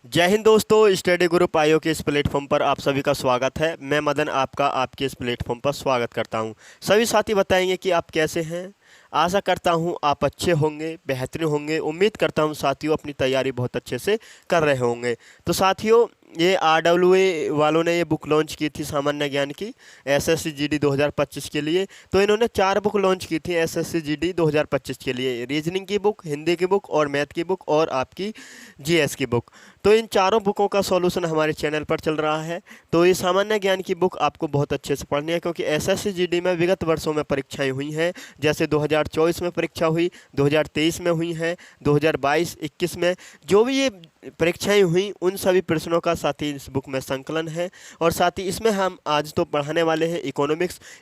जय हिंद दोस्तों, study group IO के इस प्लेटफॉर्म पर आप सभी का स्वागत है। मैं मदन आपका आपके इस प्लेटफॉर्म पर स्वागत करता हूं। सभी साथी बताएंगे कि आप कैसे हैं। आशा करता हूं आप अच्छे होंगे, बेहतरीन होंगे। उम्मीद करता हूं साथियों अपनी तैयारी बहुत अच्छे से कर रहे होंगे। तो साथियों, ये आरडब्ल्यूए वालों ने ये बुक लॉन्च की थी सामान्य ज्ञान की, एसएससी जीडी 2025 के लिए। तो इन्होंने 4 बुक लॉन्च की थी एसएससी जीडी 2025 के लिए, रीजनिंग की बुक, हिंदी की बुक और मैथ की बुक और आपकी जीएस की बुक। तो इन चारों बुकों का सॉल्यूशन हमारे चैनल पर चल रहा है। तो ये सामान्य ज्ञान की बुक आपको बहुत अच्छे से पढ़नी है, क्योंकि एसएससी जीडी में विगत वर्षों में परीक्षाएं हुई हैं। जैसे 2024 में परीक्षा हुई, 2023 में हुई हैं, 2022-21 में जो भी ये परीक्षाएं हुई उन सभी प्रश्नों का साथ ही इस बुक में संकलन है। और साथ ही इसमें हम आज तो पढ़ाने वाले हैं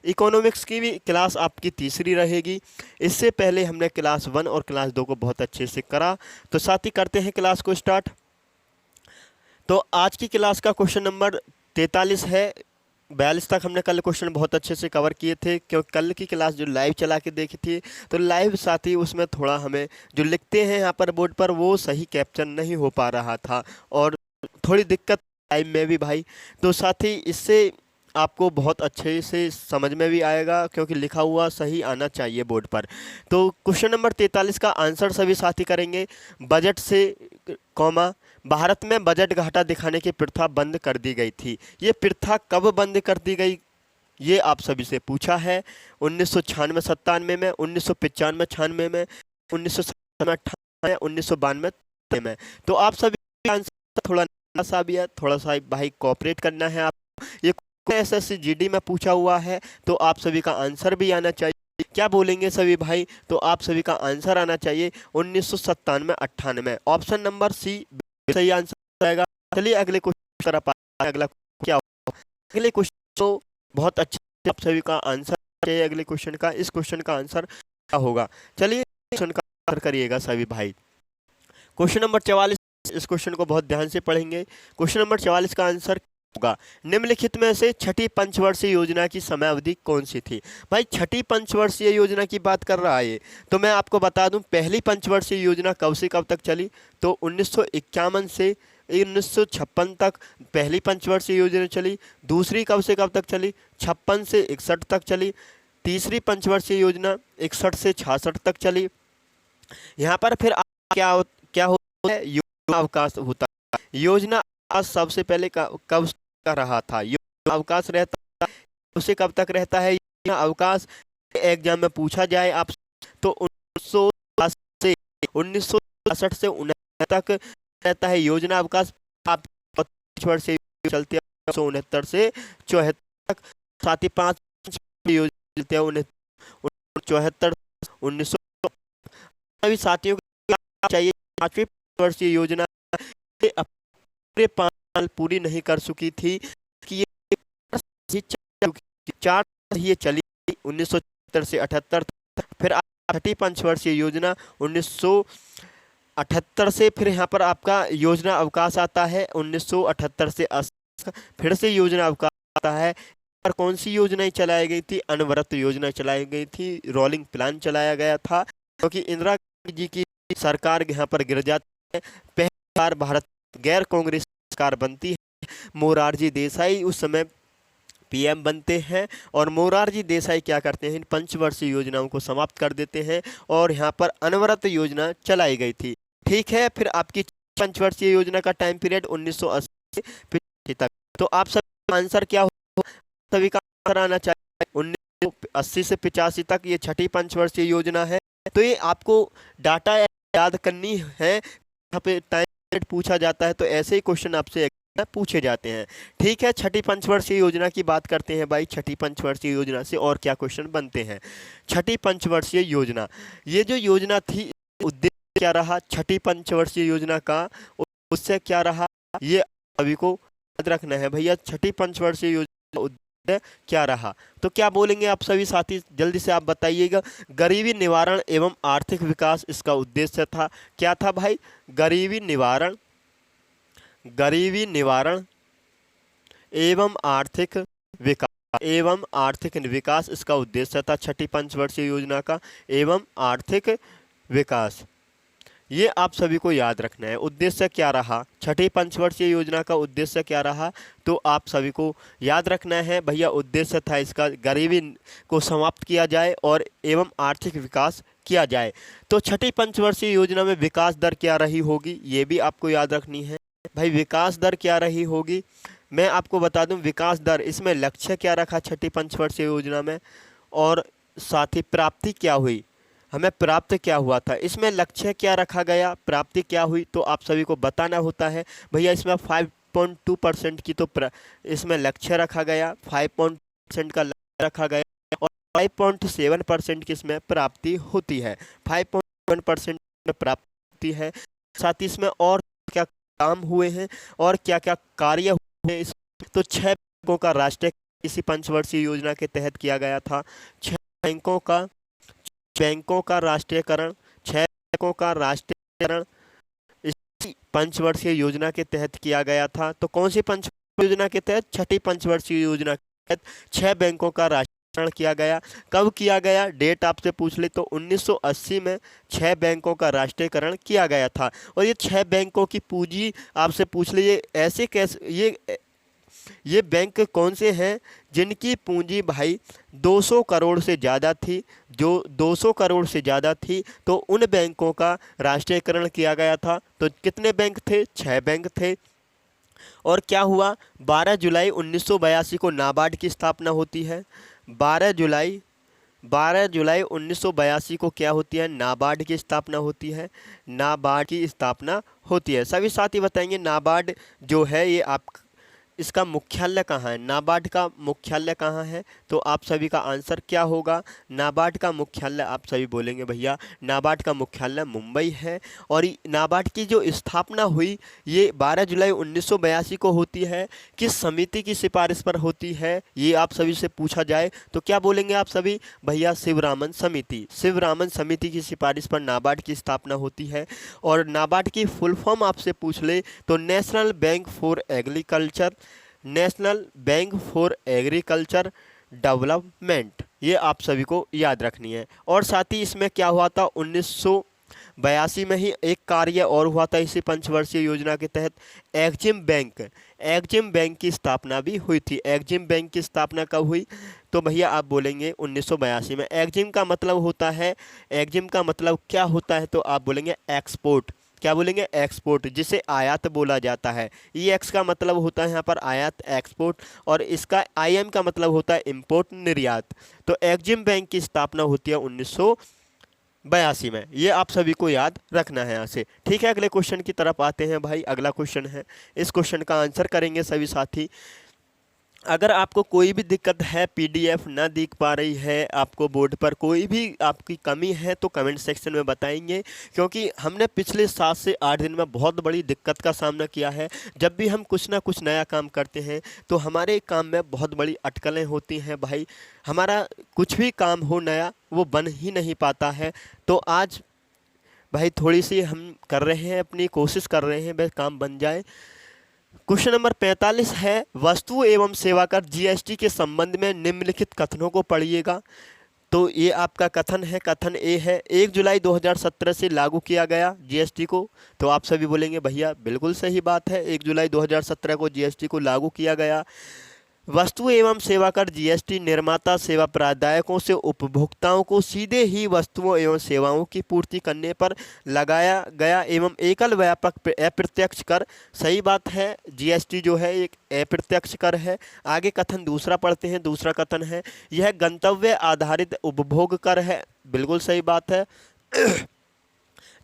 इकोनॉमिक्स की भी क्लास आपकी तीसरी रहेगी। इससे पहले हमने क्लास 1 और क्लास 2 को बहुत अच्छे से करा। तो साथ ही करते हैं क्लास को स्टार्ट। तो आज की क्लास का क्वेश्चन नंबर 43 है। 42 तक हमने कल क्वेश्चन बहुत अच्छे से कवर किए थे, क्योंकि कल की क्लास जो लाइव चला के देखी थी, तो लाइव साथ ही उसमें थोड़ा हमें जो लिखते हैं यहाँ पर बोर्ड पर वो सही कैप्चर नहीं हो पा रहा था और थोड़ी दिक्कत टाइम में भी भाई। तो साथ ही इससे आपको बहुत अच्छे से समझ में भी आएगा, क्योंकि लिखा हुआ सही आना चाहिए बोर्ड पर। तो क्वेश्चन नंबर 43 का आंसर सभी साथी करेंगे। बजट से कॉमा, भारत में बजट घाटा दिखाने की प्रथा बंद कर दी गई थी। ये प्रथा कब बंद कर दी गई, ये आप सभी से पूछा है। 1996-97 में, 1995-96 में, 1997-98 में, 1992 में। तो आप सभी आंसर थोड़ा नया सा भी है, थोड़ा सा भाई कोऑपरेट करना है आप। ये एसएससी जीडी में पूछा हुआ है, तो आप सभी का आंसर भी आना चाहिए। क्या बोलेंगे सभी भाई? तो आप सभी का आंसर आना चाहिए 1997-98। ऑप्शन नंबर सी सही आंसर आएगा। चलिए अगले क्वेश्चन तरफ आते हैं। अगला क्या होगा? अगले क्वेश्चन तो बहुत अच्छे से आप सभी का आंसर चाहिए। अगले क्वेश्चन का, इस क्वेश्चन का आंसर क्या होगा? चलिए क्वेश्चन का आंसर करिएगा सभी भाई। क्वेश्चन नंबर 44, इस क्वेश्चन को बहुत ध्यान से पढ़ेंगे। क्वेश्चन नंबर 44 का आंसर होगा, निम्नलिखित में से छठी पंचवर्षीय योजना की समयावधि कौन सी थी? भाई छठी पंचवर्षीय योजना की बात कर रहा है ये। तो मैं आपको बता दूं, पहली पंचवर्षीय योजना कब से कब तक चली? तो 1951 से 1956 तक पहली पंचवर्षीय योजना चली। दूसरी कब से कब तक चली? 56 से 61 तक चली। तीसरी पंचवर्षीय योजना 61 से 66 तक चली। यहाँ पर फिर क्या होता है? योजना अवकाश होता है। योजना अवकाश सबसे पहले कब का रहा था? योजना अवकाश रहता है कब से कब तक रहता है? योजना अवकाश एग्जाम में पूछा जाए आप तो 1960 से 1969 तक रहता है योजना अवकाश। आप 5 वर्ष से चलते हैं 1969 से 74 तक। साथ ही 5 योजना चलते हैं 74 1900। सभी साथियों को चाहिए 5वीं वर्षीय योजना पूरे 5 साल पूरी नहीं कर चुकी थी कि ये 4 ये चली 1974 से 78 तक। फिर छठी पंचवर्षीय योजना 1978 से फिर यहाँ पर आपका योजना अवकाश आता है 1978 से 80। फिर से योजना अवकाश आता है। पर कौन सी योजनाएं चलाई गई थी? अनवरत योजना चलाई गई थी, रोलिंग प्लान चलाया गया था, क्योंकि इंदिरा गांधी जी की सरकार यहाँ पर गिर जाती है। पहली बार भारत गैर कांग्रेस सरकार बनती है। मोरारजी देसाई उस समय पीएम बनते हैं और मोरारजी देसाई क्या करते हैं? इन पंचवर्षीय योजनाओं को समाप्त कर देते हैं और यहाँ पर अनवरत योजना चलाई गई थी। ठीक है, फिर आपकी पंचवर्षीय योजना का टाइम पीरियड 1980 से तक। तो आप सब आंसर क्या हो? सभी का आंसर आना चाहिए 1980 से 85 तक ये छठी पंचवर्षीय योजना है। तो ये आपको डाटा याद करनी है। यहाँ पे टाइम पीरियड पूछा जाता है तो ऐसे ही क्वेश्चन आपसे पूछे जाते हैं। ठीक है, छठी पंचवर्षीय योजना की बात करते हैं भाई। छठी पंचवर्षीय योजना से और क्या क्वेश्चन बनते हैं? छठी पंचवर्षीय योजना, ये जो योजना थी उद्देश्य क्या रहा छठी पंचवर्षीय योजना का? उससे क्या रहा ये अभी को याद रखना है भैया। छठी पंचवर्षीय योजना उद्देश्य क्या रहा? तो क्या बोलेंगे आप सभी साथी? जल्दी से आप बताइएगा। गरीबी निवारण एवं आर्थिक विकास इसका उद्देश्य था। क्या था भाई? गरीबी निवारण एवं आर्थिक विकास इसका उद्देश्य था छठी पंचवर्षीय योजना का। एवं आर्थिक विकास, ये आप सभी को याद रखना है। उद्देश्य क्या रहा, छठी पंचवर्षीय योजना का उद्देश्य क्या रहा, तो आप सभी को याद रखना है भैया। उद्देश्य था इसका गरीबी को समाप्त किया जाए और एवं आर्थिक विकास किया जाए। तो छठी पंचवर्षीय योजना में विकास दर क्या रही होगी, ये भी आपको याद रखनी है। भाई विकास दर क्या रही होगी, मैं आपको बता दूं विकास दर, इसमें लक्ष्य क्या रखा छठी पंचवर्षीय योजना में, और साथ ही प्राप्ति क्या हुई, हमें प्राप्त क्या हुआ था। इसमें लक्ष्य क्या रखा गया, प्राप्ति क्या हुई, तो आप सभी को बताना होता है भैया। इसमें 5.2% की तो इसमें लक्ष्य रखा गया, 5% का लक्ष्य रखा गया, और 5.7% की इसमें प्राप्ति होती है। 5.1% में प्राप्ति है। साथ ही इसमें और क्या काम हुए हैं और क्या क्या कार्य हुए हैं। तो 6 बैंकों का राष्ट्रीय इसी पंचवर्षीय योजना के तहत किया गया था। 6 बैंकों का राष्ट्रीयकरण, 6 बैंकों का राष्ट्रीयकरण इसी पंचवर्षीय योजना के तहत किया गया था। तो कौन सी पंचवर्षीय योजना के तहत, छठी पंचवर्षीय योजना के तहत 6 बैंकों का राष्ट्रीयकरण किया गया। कब किया गया, डेट आपसे पूछ ले तो 1980 में 6 बैंकों का राष्ट्रीयकरण किया गया था। और ये 6 बैंकों की पूंजी आपसे पूछ ले, ये ऐसे कैसे, ये बैंक कौन से हैं जिनकी पूंजी भाई 200 करोड़ से ज़्यादा थी, जो 200 करोड़ से ज़्यादा थी, तो उन बैंकों का राष्ट्रीयकरण किया गया था। तो कितने बैंक थे, 6 बैंक थे। और क्या हुआ, 12 जुलाई 1982 को नाबार्ड की स्थापना होती है। 12 जुलाई 1982 को क्या होती है, नाबार्ड की स्थापना होती है। नाबार्ड की स्थापना होती है। सभी साथी बताएंगे नाबार्ड जो है ये आप, इसका मुख्यालय कहाँ है, नाबार्ड का मुख्यालय कहाँ है, तो आप सभी का आंसर क्या होगा, नाबार्ड का मुख्यालय, आप सभी बोलेंगे भैया नाबार्ड का मुख्यालय मुंबई है। और नाबार्ड की जो स्थापना हुई ये 12 जुलाई 1982 को होती है। किस समिति की सिफारिश पर होती है, ये आप सभी से पूछा जाए तो क्या बोलेंगे आप सभी, भैया शिवरामन समिति, शिवरामन समिति की सिफारिश पर नाबार्ड की स्थापना होती है। और नाबार्ड की फुल फॉर्म आपसे पूछ ले तो national bank for agriculture, national bank for agriculture development, ये आप सभी को याद रखनी है। और साथ ही इसमें क्या हुआ था, 1982 में ही एक कार्य और हुआ था इसी पंचवर्षीय योजना के तहत, एग्जिम बैंक, एग्जिम बैंक की स्थापना भी हुई थी। एग्जिम बैंक की स्थापना कब हुई, तो भैया आप बोलेंगे 1982 में। एग्जिम का मतलब होता है, एग्जिम का मतलब क्या होता है, तो आप बोलेंगे एक्सपोर्ट, क्या बोलेंगे, एक्सपोर्ट, जिसे आयात बोला जाता है। ई एक्स का मतलब होता है यहाँ पर आयात, एक्सपोर्ट, और इसका आई एम का मतलब होता है इंपोर्ट, निर्यात। तो एग्जिम बैंक की स्थापना होती है 1982 में, ये आप सभी को याद रखना है यहाँ से। ठीक है, अगले क्वेश्चन की तरफ आते हैं भाई। अगला क्वेश्चन है, इस क्वेश्चन का आंसर करेंगे सभी साथी। अगर आपको कोई भी दिक्कत है, पीडीएफ ना दिख पा रही है, आपको बोर्ड पर कोई भी आपकी कमी है, तो कमेंट सेक्शन में बताएंगे, क्योंकि हमने पिछले 7 से 8 दिन में बहुत बड़ी दिक्कत का सामना किया है। जब भी हम कुछ ना कुछ नया काम करते हैं तो हमारे काम में बहुत बड़ी अटकलें होती हैं भाई। हमारा कुछ भी काम हो नया वो बन ही नहीं पाता है। तो आज भाई थोड़ी सी हम कर रहे हैं, अपनी कोशिश कर रहे हैं वह काम बन जाए। क्वेश्चन नंबर 45 है, वस्तु एवं सेवा कर जीएसटी के संबंध में निम्नलिखित कथनों को पढ़िएगा। तो ये आपका कथन है, कथन ए है, 1 जुलाई 2017 से लागू किया गया जीएसटी को। तो आप सभी बोलेंगे भैया बिल्कुल सही बात है, 1 जुलाई 2017 को जीएसटी को लागू किया गया। वस्तु एवं सेवा कर जीएसटी निर्माता सेवा प्रदायकों से उपभोक्ताओं को सीधे ही वस्तुओं एवं सेवाओं की पूर्ति करने पर लगाया गया एवं एकल व्यापक अप्रत्यक्ष कर। सही बात है, जीएसटी जो है एक अप्रत्यक्ष कर है। आगे कथन दूसरा पढ़ते हैं। दूसरा कथन है, यह गंतव्य आधारित उपभोग कर है। बिल्कुल सही बात है,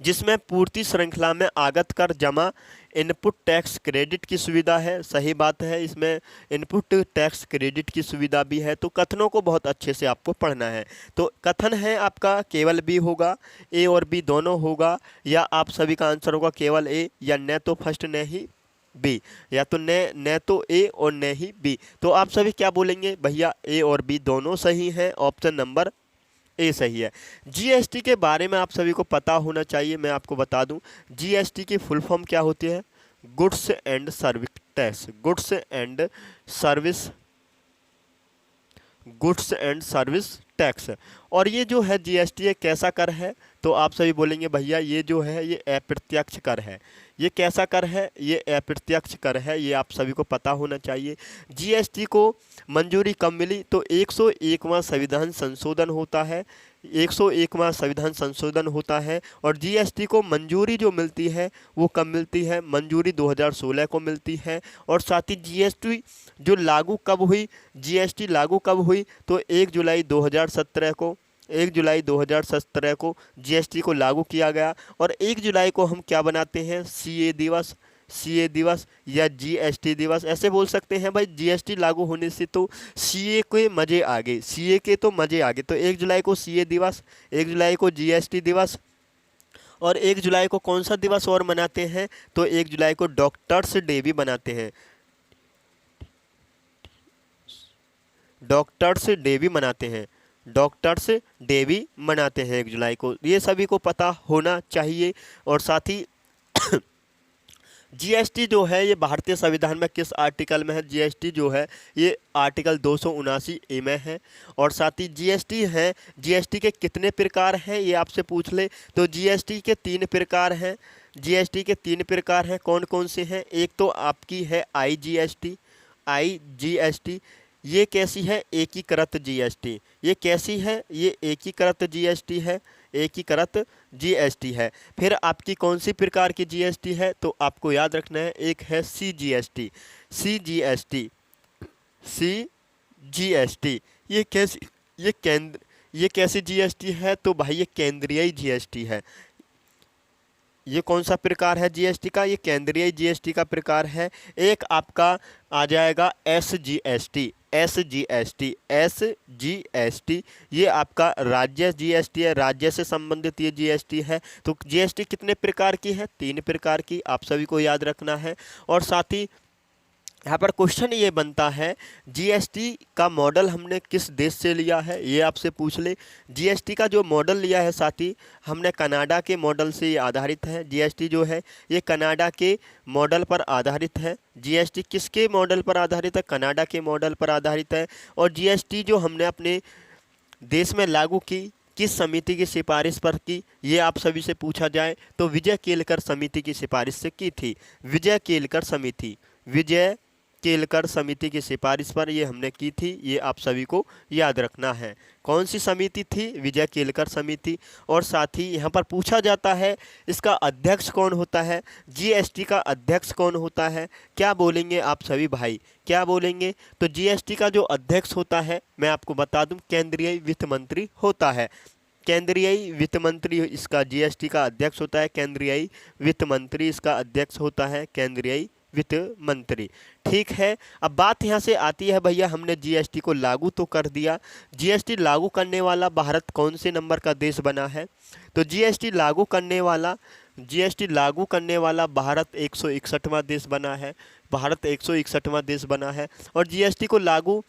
जिसमें पूर्ति श्रृंखला में आगत कर जमा इनपुट टैक्स क्रेडिट की सुविधा है। सही बात है, इसमें इनपुट टैक्स क्रेडिट की सुविधा भी है। तो कथनों को बहुत अच्छे से आपको पढ़ना है। तो कथन है आपका केवल बी होगा, ए और बी दोनों होगा, या आप सभी का आंसर होगा केवल ए, या न तो फर्स्ट न ही बी, या तो न तो ए और न ही बी। तो आप सभी क्या बोलेंगे भैया, ए और बी दोनों सही हैं, ऑप्शन नंबर ए सही है। जीएसटी के बारे में आप सभी को पता होना चाहिए, मैं आपको बता दूं जीएसटी की फुल फॉर्म क्या होती है, goods and service tax, goods and service tax. और ये जो है जीएसटी ये कैसा कर है, तो आप सभी बोलेंगे भैया ये जो है ये अप्रत्यक्ष कर है। ये कैसा कर है, ये अप्रत्यक्ष कर है, ये आप सभी को पता होना चाहिए। जीएसटी को मंजूरी कब मिली, तो 101वां संविधान संशोधन होता है, 101वां संविधान संशोधन होता है। और जीएसटी को मंजूरी जो मिलती है वो कब मिलती है, मंजूरी 2016 को मिलती है। और साथ ही जीएसटी जो लागू कब हुई, जीएसटी लागू कब हुई, तो 1 जुलाई 2017 को, 1 जुलाई 2017 को जीएसटी को लागू किया गया। और 1 जुलाई को हम क्या बनाते हैं, सीए दिवस, सीए दिवस या जीएसटी दिवस ऐसे बोल सकते हैं भाई। जीएसटी लागू होने से तो सीए के मज़े आ गए, सीए के तो मज़े आ गए। तो 1 जुलाई को सीए दिवस, 1 जुलाई को जीएसटी दिवस। और 1 जुलाई को कौन सा दिवस और मनाते हैं, तो 1 जुलाई को डॉक्टर्स डे भी मनाते हैं, डॉक्टर्स डे भी मनाते हैं, डॉक्टर्स डे भी मनाते हैं 1 जुलाई को। ये सभी को पता होना चाहिए। और साथ ही जीएसटी जो है ये भारतीय संविधान में किस आर्टिकल में है, जीएसटी जो है ये आर्टिकल 279 ए में है। और साथ ही जीएसटी है, जीएसटी के कितने प्रकार हैं ये आपसे पूछ ले, तो जीएसटी के 3 प्रकार हैं, जीएसटी के 3 प्रकार हैं। कौन कौन से हैं, एक तो आपकी है आईजीएसटी, आईजीएसटी ये कैसी है, एकीकृत जीएसटी, ये कैसी है, ये एकीकृत जीएसटी है, एकीकृत जीएसटी है। फिर आपकी कौन सी प्रकार की जीएसटी है, तो आपको याद रखना है, एक है सीजीएसटी, सीजीएसटी, सीजीएसटी ये कैसी, ये कैसी जीएसटी है, तो भाई ये केंद्रीय जीएसटी है। ये कौन सा प्रकार है जीएसटी का, ये केंद्रीय जीएसटी का प्रकार है। एक आपका आ जाएगा एसजीएसटी, एसजीएसटी, एसजीएसटी ये आपका राज्य जीएसटी है, राज्य से संबंधित ये जीएसटी है। तो जीएसटी कितने प्रकार की है, 3 प्रकार की, आप सभी को याद रखना है। और साथ ही यहाँ पर क्वेश्चन ये बनता है, जीएसटी का मॉडल हमने किस देश से लिया है, ये आपसे पूछ ले। जीएसटी का जो मॉडल लिया है साथी, हमने कनाडा के मॉडल से ये आधारित है। जीएसटी जो है ये कनाडा के मॉडल पर आधारित है। जीएसटी किसके मॉडल पर आधारित है, कनाडा के मॉडल पर आधारित है। और जीएसटी जो हमने अपने देश में लागू की, किस समिति की सिफारिश पर की, ये आप सभी से पूछा जाए तो विजय केलकर समिति की सिफारिश से की थी। विजय केलकर समिति, विजय केलकर समिति की सिफारिश पर ये हमने की थी, ये आप सभी को याद रखना है। कौन सी समिति थी, विजय केलकर समिति। और साथ ही यहाँ पर पूछा जाता है इसका अध्यक्ष कौन होता है, जीएसटी का अध्यक्ष कौन होता है, क्या बोलेंगे आप सभी भाई, क्या बोलेंगे, तो जीएसटी का जो अध्यक्ष होता है मैं आपको बता दूं केंद्रीय वित्त मंत्री होता है। केंद्रीय वित्त मंत्री इसका जीएसटी का अध्यक्ष होता है, केंद्रीय वित्त मंत्री इसका अध्यक्ष होता है, केंद्रीय वित्त मंत्री। ठीक है, अब बात यहाँ से आती है भैया हमने जीएसटी को लागू तो कर दिया, जीएसटी लागू करने वाला भारत कौन से नंबर का देश बना है, तो जीएसटी लागू करने वाला भारत 161वां देश बना है, भारत 161वां देश बना है। और जीएसटी को लागू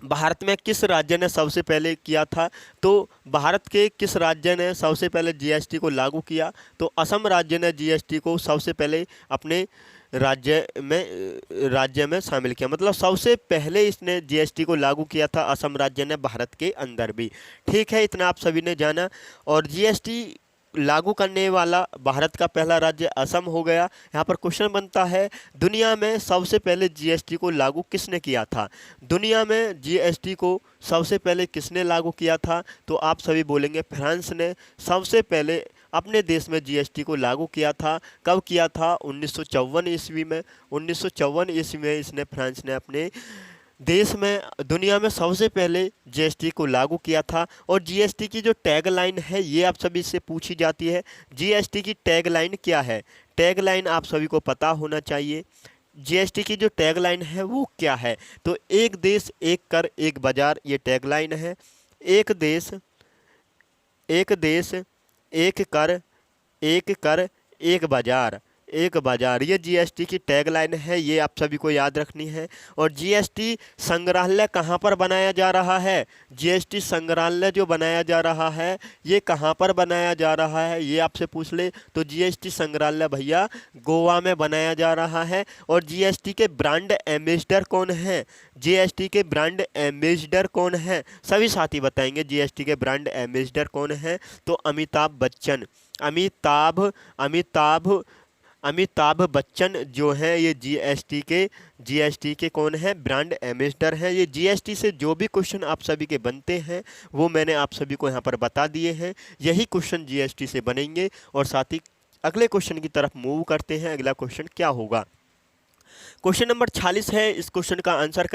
भारत में किस राज्य ने सबसे पहले किया था, तो भारत के किस राज्य ने सबसे पहले जीएसटी को लागू किया, तो असम राज्य ने जीएसटी को सबसे पहले अपने राज्य में शामिल किया, मतलब सबसे पहले इसने जीएसटी को लागू किया था असम राज्य ने भारत के अंदर भी। ठीक है, इतना आप सभी ने जाना। और जीएसटी लागू करने वाला भारत का पहला राज्य असम हो गया। यहाँ पर क्वेश्चन बनता है दुनिया में सबसे पहले जीएसटी को लागू किसने किया था, दुनिया में जीएसटी को सबसे पहले किसने लागू किया था, तो आप सभी बोलेंगे फ्रांस ने सबसे पहले अपने देश में जीएसटी को लागू किया था। कब किया था, 1954 ईस्वी में, 1954 ईस्वी में इसने फ्रांस ने अपने देश में दुनिया में सबसे पहले जीएसटी को लागू किया था। और जीएसटी की जो टैगलाइन है ये आप सभी से पूछी जाती है, जीएसटी की टैगलाइन क्या है, टैगलाइन आप सभी को पता होना चाहिए। जीएसटी की जो टैगलाइन है वो क्या है, तो एक देश एक कर एक बाजार ये टैगलाइन है। एक देश एक कर एक बाजार, एक बाजार, ये जीएसटी की टैगलाइन है, ये आप सभी को याद रखनी है। और जीएसटी संग्रहालय कहाँ पर बनाया जा रहा है? जीएसटी संग्रहालय जो बनाया जा रहा है ये कहाँ पर बनाया जा रहा है, ये आपसे पूछ ले तो जीएसटी संग्रहालय भैया गोवा में बनाया जा रहा है। और जीएसटी के ब्रांड एम्बेसडर कौन है? जीएसटी के ब्रांड एम्बेसडर कौन है? सभी साथी बताएंगे जीएसटी के ब्रांड एम्बेसडर कौन है। तो अमिताभ बच्चन, अमिताभ बच्चन जो है ये जीएसटी के कौन है? ब्रांड एम्बेसडर हैं। ये जीएसटी से जो भी क्वेश्चन आप सभी के बनते हैं वो मैंने आप सभी को यहाँ पर बता दिए हैं। यही क्वेश्चन जीएसटी से बनेंगे। और साथ ही अगले क्वेश्चन की तरफ मूव करते हैं। अगला क्वेश्चन क्या होगा? क्वेश्चन नंबर 46 है, इस क्वेश्चन का आंसर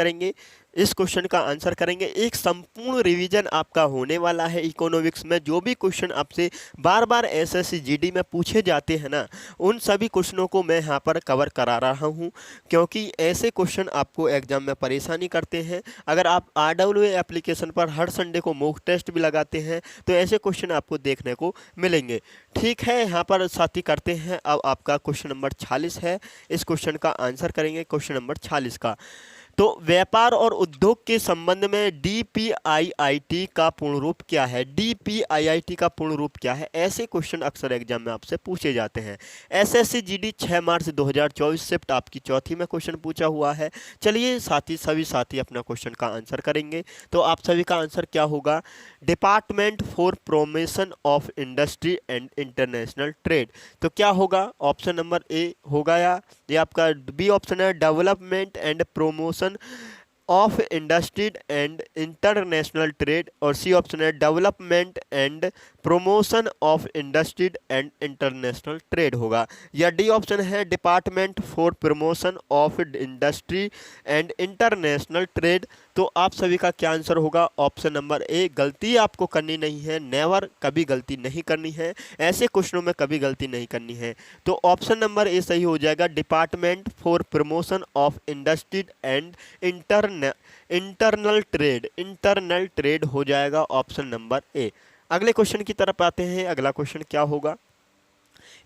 करेंगे। एक संपूर्ण रिवीजन आपका होने वाला है इकोनॉमिक्स में। जो भी क्वेश्चन आपसे बार बार एसएससी जीडी में पूछे जाते हैं ना, उन सभी क्वेश्चनों को मैं यहाँ पर कवर करा रहा हूँ, क्योंकि ऐसे क्वेश्चन आपको एग्जाम में परेशानी करते हैं। अगर आप RWA एप्लीकेशन पर हर संडे को मॉक टेस्ट भी लगाते हैं तो ऐसे क्वेश्चन आपको देखने को मिलेंगे। ठीक है, यहाँ पर साथी करते हैं। अब आपका क्वेश्चन नंबर 46 है, इस क्वेश्चन का आंसर करेंगे। क्वेश्चन नंबर 46 का, तो व्यापार और उद्योग के संबंध में डीपीआईआईटी का पूर्ण रूप क्या है? डीपीआईआईटी का पूर्ण रूप क्या है? ऐसे क्वेश्चन अक्सर एग्जाम में आपसे पूछे जाते हैं। एसएससी जीडी 6 मार्च 2024 शिफ्ट आपकी चौथी में क्वेश्चन पूछा हुआ है। चलिए सभी साथी अपना क्वेश्चन का आंसर करेंगे। तो आप सभी का आंसर क्या होगा? Department for promotion of industry and international trade. तो क्या होगा? ऑप्शन नंबर ए होगा या ये आपका बी ऑप्शन है, development and promotion of industry and international trade. और सी ऑप्शन है, development and promotion of industry and international trade होगा। या डी ऑप्शन है, department for promotion of industry and international trade. तो आप सभी का क्या आंसर होगा? Option number A. गलती आपको करनी नहीं है, नेवर, कभी गलती नहीं करनी है, ऐसे क्वेश्चनों में कभी गलती नहीं करनी है। तो ऑप्शन नंबर ए सही हो जाएगा, department for promotion of industry and internal trade हो जाएगा ऑप्शन नंबर ए। अगले क्वेश्चन की तरफ आते हैं। अगला क्वेश्चन क्या होगा?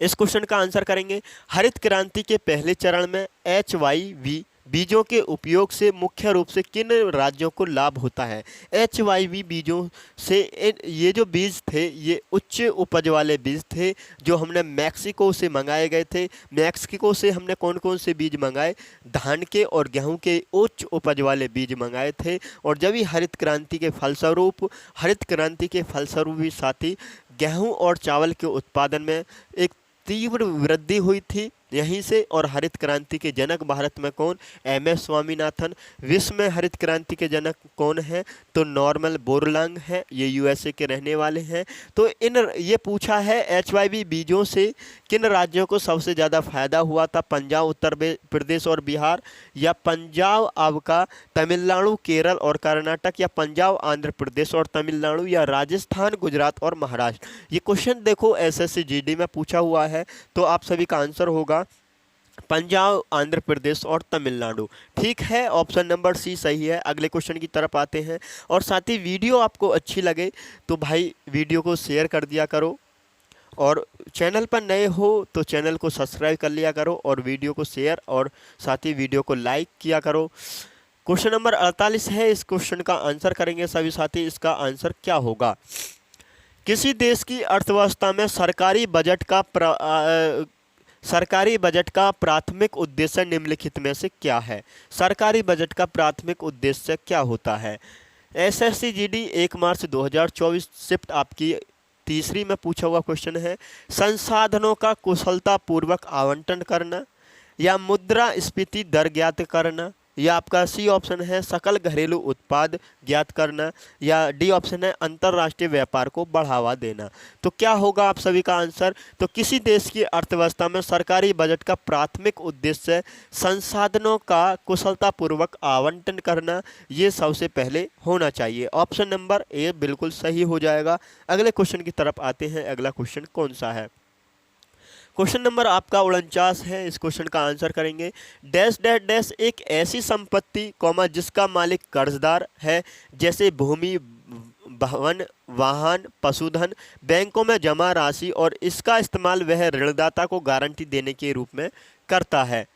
इस क्वेश्चन का आंसर करेंगे। हरित क्रांति के पहले चरण में HYV बीजों के उपयोग से मुख्य रूप से किन राज्यों को लाभ होता है? HYV बीजों से ये जो बीज थे ये उच्च उपज वाले बीज थे जो हमने मैक्सिको से मंगाए गए थे। मैक्सिको से हमने कौन कौन से बीज मंगाए? धान के और गेहूं के उच्च उपज वाले बीज मंगाए थे। और जब ही हरित क्रांति के फलस्वरूप भी साथी गेहूं और चावल के उत्पादन में एक तीव्र वृद्धि हुई थी यहीं से। और हरित क्रांति के जनक भारत में कौन? MS स्वामीनाथन। विश्व में हरित क्रांति के जनक कौन है? तो नॉर्मन बोरलॉग है, ये USA के रहने वाले हैं। तो ये पूछा है HYV बीजों से किन राज्यों को सबसे ज़्यादा फायदा हुआ था? पंजाब, उत्तर प्रदेश और बिहार, या पंजाब आपका तमिलनाडु, केरल और कर्नाटक, या पंजाब, आंध्र प्रदेश और तमिलनाडु, या राजस्थान, गुजरात और महाराष्ट्र। ये क्वेश्चन देखो SSC GD में पूछा हुआ है। तो आप सभी का आंसर होगा पंजाब, आंध्र प्रदेश और तमिलनाडु। ठीक है, ऑप्शन नंबर सी सही है। अगले क्वेश्चन की तरफ आते हैं। और साथ ही वीडियो आपको अच्छी लगे तो भाई वीडियो को शेयर कर दिया करो, और चैनल पर नए हो तो चैनल को सब्सक्राइब कर लिया करो, और वीडियो को शेयर और साथ ही वीडियो को लाइक किया करो। क्वेश्चन नंबर 48 है, इस क्वेश्चन का आंसर करेंगे सभी साथी। इसका आंसर क्या होगा? किसी देश की अर्थव्यवस्था में सरकारी बजट का प्राथमिक उद्देश्य निम्नलिखित में से क्या है? सरकारी बजट का प्राथमिक उद्देश्य क्या होता है? SSC GD 1 मार्च 2024 शिफ्ट आपकी तीसरी में पूछा हुआ क्वेश्चन है। संसाधनों का कुशलतापूर्वक आवंटन करना, या मुद्रास्फीति दर ज्ञात करना, या आपका सी ऑप्शन है सकल घरेलू उत्पाद ज्ञात करना, या डी ऑप्शन है अंतर्राष्ट्रीय व्यापार को बढ़ावा देना। तो क्या होगा आप सभी का आंसर? तो किसी देश की अर्थव्यवस्था में सरकारी बजट का प्राथमिक उद्देश्य संसाधनों का कुशलतापूर्वक आवंटन करना, ये सबसे पहले होना चाहिए। ऑप्शन नंबर ए बिल्कुल सही हो जाएगा। अगले क्वेश्चन की तरफ आते हैं। अगला क्वेश्चन कौन सा है? क्वेश्चन नंबर आपका 49 है, इस क्वेश्चन का आंसर करेंगे। डैश डैश डैश एक ऐसी संपत्ति जिसका मालिक कर्जदार है, जैसे भूमि, भवन, वाहन, पशुधन, बैंकों में जमा राशि और इसका इस्तेमाल वह ऋणदाता को गारंटी देने के रूप में करता है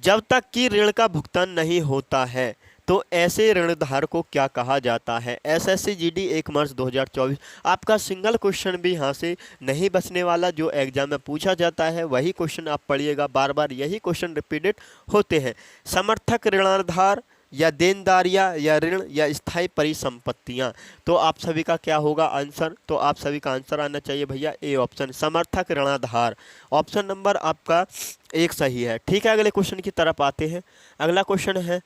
जब तक कि ऋण का भुगतान नहीं होता है। तो ऐसे ऋणधारक को क्या कहा जाता है? एसएससी जीडी 1 मार्च 2024। आपका सिंगल क्वेश्चन भी यहाँ से नहीं बचने वाला, जो एग्जाम में पूछा जाता है वही क्वेश्चन आप पढ़िएगा, बार बार यही क्वेश्चन रिपीटेड होते हैं। समर्थक ऋणाधार या देनदारियाँ या ऋण या स्थायी परिसंपत्तियाँ। तो आप सभी का क्या होगा आंसर? तो आप सभी का आंसर आना चाहिए भैया ए ऑप्शन, समर्थक ऋणाधार। ऑप्शन नंबर आपका 1 सही है। ठीक है, अगले क्वेश्चन की तरफ आते हैं। अगला क्वेश्चन है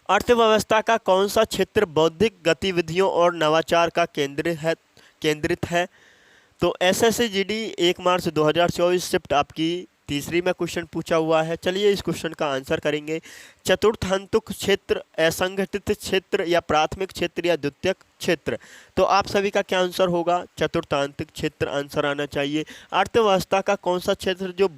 अर्थव्यवस्था का कौन सा क्षेत्र बौद्धिक गतिविधियों और नवाचार का केंद्रित है? तो एसएससी जीडी 1 मार्च 2024 शिफ्ट आपकी तीसरी में क्वेश्चन पूछा हुआ है। चलिए इस क्वेश्चन का आंसर करेंगे। चतुर्थांतुक क्षेत्र, असंगठित क्षेत्र या प्राथमिक क्षेत्र या द्वितीयक क्षेत्र। तो आप सभी का क्या आंसर होगा? चतुर्थांतुक क्षेत्र आंसर आना चाहिए। अर्थव्यवस्था का कौन सा क्षेत्र जो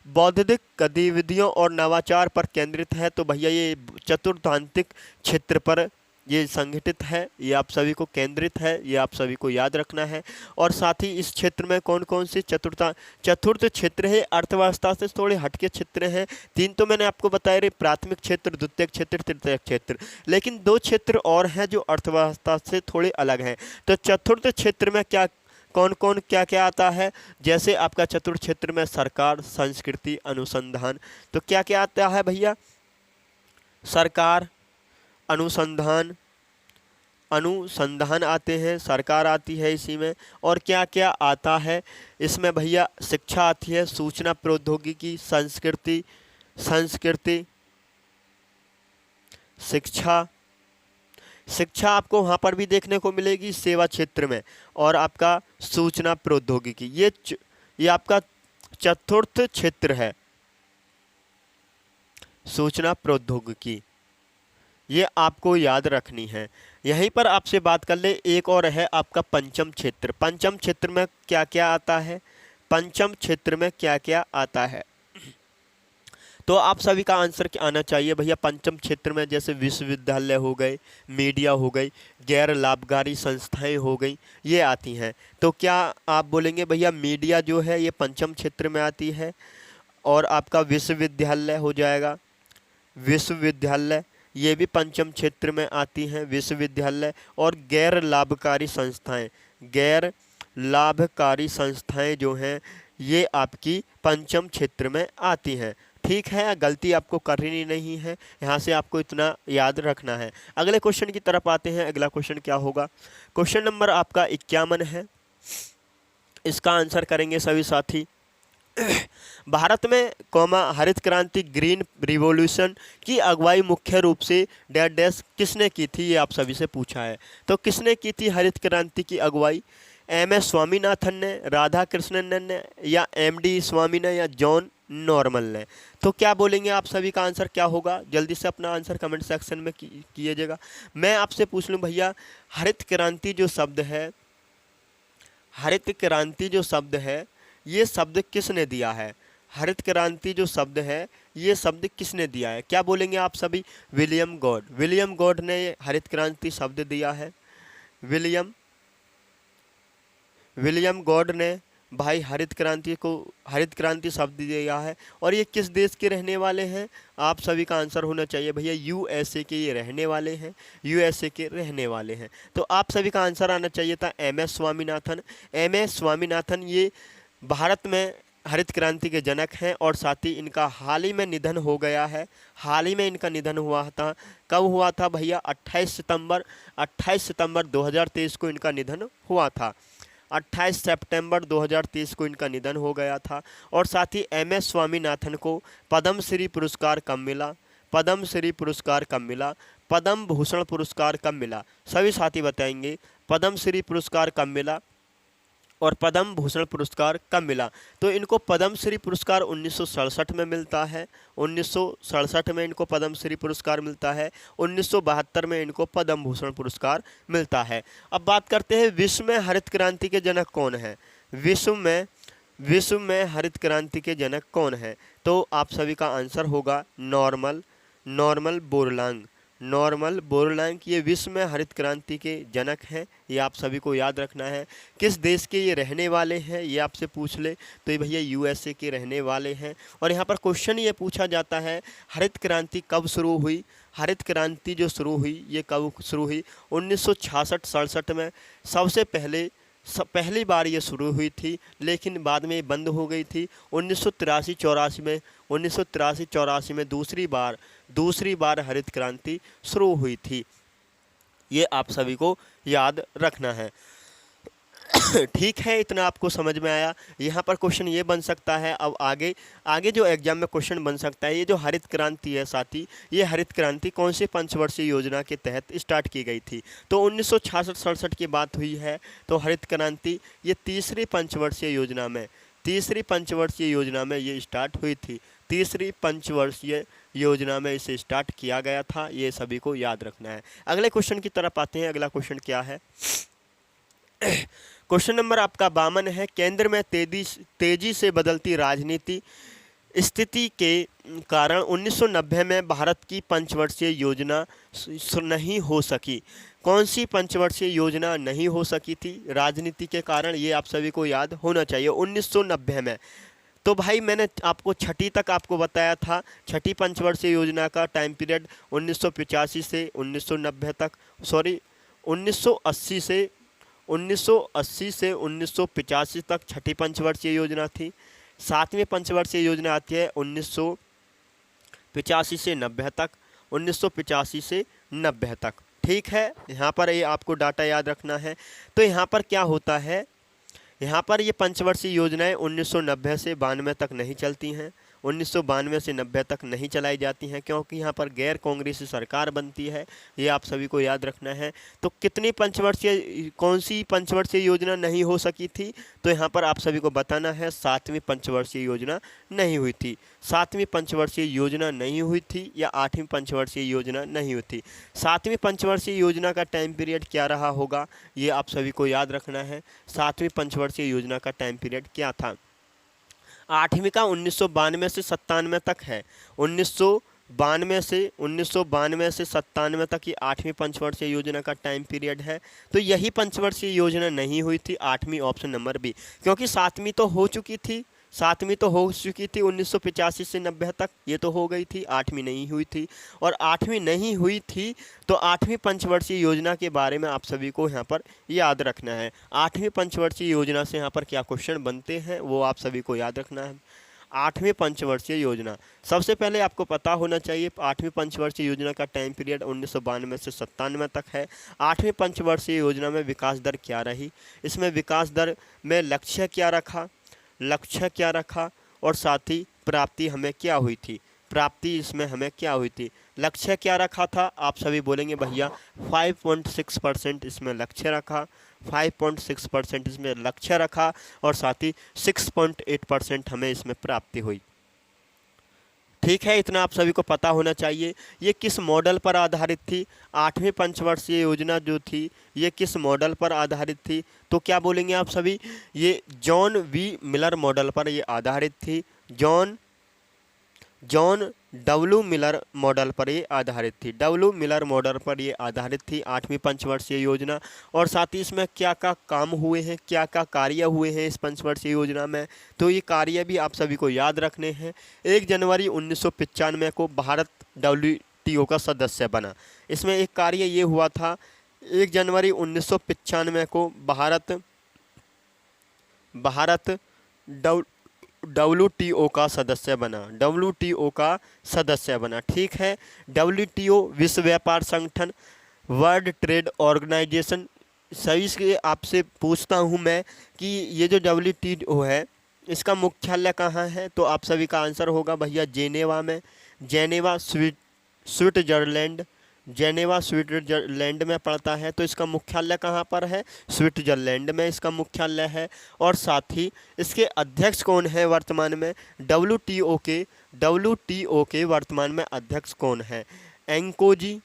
बौद्धिक गतिविधियों और नवाचार पर केंद्रित है? तो भैया ये चतुर्थांतिक क्षेत्र पर ये संगठित है, ये आप सभी को केंद्रित है, ये आप सभी को याद रखना है। और साथ ही इस क्षेत्र में कौन कौन से चतुर्थ क्षेत्र है? अर्थव्यवस्था से थोड़े हटके क्षेत्र हैं। 3 तो मैंने आपको बताया रे, प्राथमिक क्षेत्र, द्वितीयक क्षेत्र, तृतीयक क्षेत्र। लेकिन 2 क्षेत्र और हैं जो अर्थव्यवस्था से थोड़े अलग हैं। तो चतुर्थ क्षेत्र में कौन कौन क्या क्या आता है? जैसे आपका चतुर्थ क्षेत्र में सरकार, संस्कृति, अनुसंधान। तो क्या क्या आता है भैया? सरकार, अनुसंधान आते हैं, सरकार आती है इसी में। और क्या क्या आता है इसमें भैया? शिक्षा आती है, सूचना प्रौद्योगिकी, संस्कृति, शिक्षा आपको वहाँ पर भी देखने को मिलेगी सेवा क्षेत्र में, और आपका सूचना प्रौद्योगिकी। ये आपका चतुर्थ क्षेत्र है, सूचना प्रौद्योगिकी, ये आपको याद रखनी है। यहीं पर आपसे बात कर ले, एक और है आपका पंचम क्षेत्र। पंचम क्षेत्र में क्या क्या आता है? पंचम क्षेत्र में क्या क्या आता है? तो आप सभी का आंसर क्या आना चाहिए भैया? पंचम क्षेत्र में जैसे विश्वविद्यालय हो गए, मीडिया हो गई, गैर लाभकारी संस्थाएं हो गई, ये आती हैं। तो क्या आप बोलेंगे भैया मीडिया जो है ये पंचम क्षेत्र में आती है, और आपका विश्वविद्यालय हो जाएगा, विश्वविद्यालय ये भी पंचम क्षेत्र में आती हैं, विश्वविद्यालय। और गैर लाभकारी संस्थाएं जो हैं ये आपकी पंचम क्षेत्र में आती हैं। ठीक है, गलती आपको करनी नहीं है, यहाँ से आपको इतना याद रखना है। अगले क्वेश्चन की तरफ आते हैं। अगला क्वेश्चन क्या होगा? क्वेश्चन नंबर आपका 51 है। इसका आंसर करेंगे सभी साथी। भारत में हरित क्रांति, ग्रीन रिवॉल्यूशन की अगुवाई मुख्य रूप से डैश किसने की थी? ये आप सभी से पूछा है। तो किसने की थी हरित क्रांति की अगुवाई? एम.एस. स्वामीनाथन ने, राधा कृष्णन ने, या एम.डी. स्वामी ने, या जॉन नॉर्मल ने? तो क्या बोलेंगे आप सभी का आंसर क्या होगा? जल्दी से अपना आंसर कमेंट सेक्शन में कीजिएगा। मैं आपसे पूछ लूँ भैया, हरित क्रांति जो शब्द है ये शब्द किसने दिया है? हरित क्रांति जो शब्द है ये शब्द किसने दिया है? क्या बोलेंगे आप सभी? विलियम गॉड ने हरित क्रांति शब्द दिया है। विलियम गॉड ने भाई हरित क्रांति शब्द दिया है। और ये किस देश के रहने वाले हैं? आप सभी का आंसर होना चाहिए भैया यूएसए के ये रहने वाले हैं, यूएसए के रहने वाले हैं। तो आप सभी का आंसर आना चाहिए था एम.एस. स्वामीनाथन ये भारत में हरित क्रांति के जनक हैं, और साथ ही इनका हाल ही में निधन हो गया है। हाल ही में इनका निधन हुआ था। कब हुआ था भैया? 28 सितंबर 2023 को इनका निधन हुआ था। 28 सितंबर 2023 को इनका निधन हो गया था। और साथ ही एम.एस. स्वामीनाथन को पद्मश्री पुरस्कार कब मिला? पद्म भूषण पुरस्कार कब मिला? सभी साथी बताएंगे पद्मश्री पुरस्कार कब मिला और पद्म भूषण पुरस्कार कब मिला? तो इनको पद्मश्री पुरस्कार 1967 में मिलता है। 1967 में इनको पद्मश्री पुरस्कार मिलता है। 1972 में इनको पद्म भूषण पुरस्कार मिलता है। अब बात करते हैं विश्व में हरित क्रांति के जनक कौन है? विश्व में हरित क्रांति के जनक कौन है? तो आप सभी का आंसर होगा नॉर्मल बोरलांग। नॉर्मल बोरलैंग ये विश्व में हरित क्रांति के जनक हैं, ये आप सभी को याद रखना है। किस देश के ये रहने वाले हैं, ये आपसे पूछ ले तो ये भैया यूएसए के रहने वाले हैं। और यहाँ पर क्वेश्चन ये पूछा जाता है हरित क्रांति कब शुरू हुई। हरित क्रांति जो शुरू हुई ये कब शुरू हुई, 1966-67 में सबसे पहली बार ये शुरू हुई थी, लेकिन बाद में ये बंद हो गई थी। 1983-84 में दूसरी बार हरित क्रांति शुरू हुई थी। ये आप सभी को याद रखना है। ठीक है, इतना आपको समझ में आया। यहाँ पर क्वेश्चन ये बन सकता है, अब आगे जो एग्जाम में क्वेश्चन बन सकता है, ये जो हरित क्रांति है साथी, ये हरित क्रांति कौन से पंचवर्षीय योजना के तहत स्टार्ट की गई थी। तो 1966-67 की बात हुई है, तो हरित क्रांति ये तीसरी पंचवर्षीय योजना में ये स्टार्ट हुई थी। तीसरी पंचवर्षीय योजना में इसे स्टार्ट किया गया था, ये सभी को याद रखना है। अगले क्वेश्चन की तरफ आते हैं। अगला क्वेश्चन क्या है, क्वेश्चन नंबर आपका 52 है। केंद्र में तेजी से बदलती राजनीति स्थिति के कारण 1990 में भारत की पंचवर्षीय योजना नहीं हो सकी। कौन सी पंचवर्षीय योजना नहीं हो सकी थी राजनीति के कारण, ये आप सभी को याद होना चाहिए। 1990 में, तो भाई मैंने आपको छठी तक आपको बताया था, छठी पंचवर्षीय योजना का टाइम पीरियड 1985 से 1990 तक, सॉरी 1980 से 1985 तक छठी पंचवर्षीय योजना थी। सातवीं पंचवर्षीय योजना आती है 1985 से 90 तक, 1985 से 90 तक। ठीक है, यहाँ पर ये आपको डाटा याद रखना है। तो यहाँ पर क्या होता है, यहाँ पर ये पंचवर्षीय योजनाएं 1990 से 92 तक नहीं चलती हैं, 1992 से 90 तक नहीं चलाई जाती हैं, क्योंकि यहाँ पर गैर कांग्रेसी सरकार बनती है, ये आप सभी को याद रखना है। तो कौन सी पंचवर्षीय योजना नहीं हो सकी थी, तो यहाँ पर आप सभी को बताना है, सातवीं पंचवर्षीय योजना नहीं हुई थी। सातवीं पंचवर्षीय योजना नहीं हुई थी या आठवीं पंचवर्षीय योजना नहीं हुई थी। सातवीं पंचवर्षीय योजना का टाइम पीरियड क्या रहा होगा, ये आप सभी को याद रखना है। सातवीं पंचवर्षीय योजना का टाइम पीरियड क्या था। आठवीं का 1992 से 97 तक है, 1992 से 97 तक ये आठवीं पंचवर्षीय योजना का टाइम पीरियड है। तो यही पंचवर्षीय योजना नहीं हुई थी, आठवीं, ऑप्शन नंबर बी। क्योंकि सातवीं तो हो चुकी थी 1985 से 90 तक, ये तो हो गई थी, आठवीं नहीं हुई थी। और आठवीं नहीं हुई थी तो आठवीं पंचवर्षीय योजना के बारे में आप सभी को यहाँ पर याद रखना है। आठवीं पंचवर्षीय योजना से यहाँ पर क्या क्वेश्चन बनते हैं वो आप सभी को याद रखना है। आठवीं पंचवर्षीय योजना, सबसे पहले आपको पता होना चाहिए आठवीं पंचवर्षीय योजना का टाइम पीरियड 1992 से 97 तक है। आठवीं पंचवर्षीय योजना में विकास दर क्या रही, इसमें विकास दर में लक्ष्य क्या रखा और साथ ही प्राप्ति हमें क्या हुई थी, प्राप्ति इसमें हमें क्या हुई थी। लक्ष्य क्या रखा था, आप सभी बोलेंगे भैया 5.6% इसमें लक्ष्य रखा, 5.6% इसमें लक्ष्य रखा और साथ ही 6.8% हमें इसमें प्राप्ति हुई। ठीक है, इतना आप सभी को पता होना चाहिए। ये किस मॉडल पर आधारित थी, आठवीं पंचवर्षीय योजना जो थी ये किस मॉडल पर आधारित थी, तो क्या बोलेंगे आप सभी, ये जॉन वी मिलर मॉडल पर ये आधारित थी। जॉन डब्ल्यू मिलर मॉडल पर ये आधारित थी। डब्ल्यू मिलर मॉडल पर ये आधारित थी आठवीं पंचवर्षीय योजना। और साथ ही इसमें क्या क्या काम हुए हैं, क्या क्या कार्य हुए हैं इस पंचवर्षीय योजना में, तो ये कार्य भी आप सभी को याद रखने हैं। 1 जनवरी 1995 को भारत WTO का सदस्य बना। इसमें एक कार्य ये हुआ था, 1 जनवरी 1995 को भारत WTO का सदस्य बना। ठीक है, WTO विश्व व्यापार संगठन, वर्ल्ड ट्रेड ऑर्गेनाइजेशन। सभी से आपसे पूछता हूं मैं कि ये जो WTO है इसका मुख्यालय कहाँ है, तो आप सभी का आंसर होगा भैया जेनेवा में। जेनेवा स्विट्जरलैंड में पड़ता है। तो इसका मुख्यालय कहाँ पर है, स्विट्जरलैंड में इसका मुख्यालय है। और साथ ही इसके अध्यक्ष कौन है वर्तमान में, WTO के वर्तमान में अध्यक्ष कौन है, एंकोजी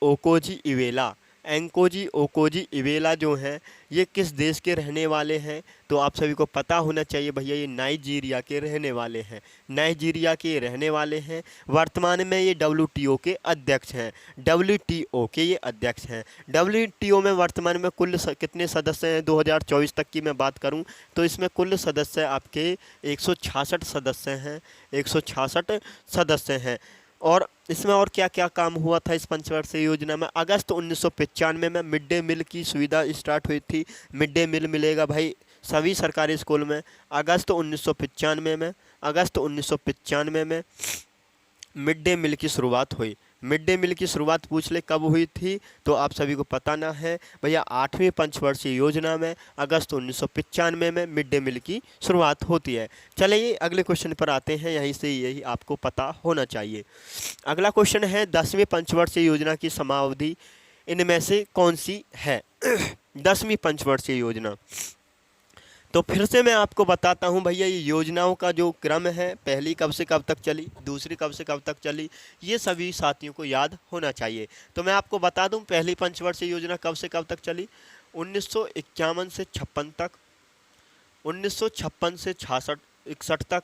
ओकोजी इवेला। एंकोजी ओकोजी इवेला जो हैं ये किस देश के रहने वाले हैं? तो आप सभी को पता होना चाहिए भैया, ये नाइजीरिया के रहने वाले हैं। नाइजीरिया के रहने वाले हैं। वर्तमान में ये WTO के अध्यक्ष हैं। WTO के ये अध्यक्ष हैं। WTO में वर्तमान में कुल कितने सदस्य हैं? 2024 तक की मैं बात करूं तो इसमें कुल सदस्य आपके 166 सदस्य हैं। 166 सदस्य हैं। और इसमें और क्या क्या काम हुआ था इस पंचवर्षीय योजना में? अगस्त 1995 में मिड डे मील की सुविधा स्टार्ट हुई थी। मिड डे मील मिलेगा भाई सभी सरकारी स्कूल में। अगस्त 1995 में मिड डे मील की शुरुआत हुई। मिड डे मील की शुरुआत पूछ ले कब हुई थी? तो आप सभी को पता ना है भैया, 8वीं पंचवर्षीय योजना में अगस्त 1995 में मिड डे मील की शुरुआत होती है। चलिए अगले क्वेश्चन पर आते हैं, यहीं से यही आपको पता होना चाहिए। अगला क्वेश्चन है 10वीं पंचवर्षीय योजना की समाअवधि इनमें से कौन सी है? 10वीं पंचवर्षीय योजना, तो फिर से मैं आपको बताता हूं भैया, ये योजनाओं का जो क्रम है, पहली कब से कब तक चली, दूसरी कब से कब तक चली, ये सभी साथियों को याद होना चाहिए। तो मैं आपको बता दूं पहली पंचवर्षीय योजना कब से कब तक चली? 1951 से 56 तक, 1956 से 61 तक,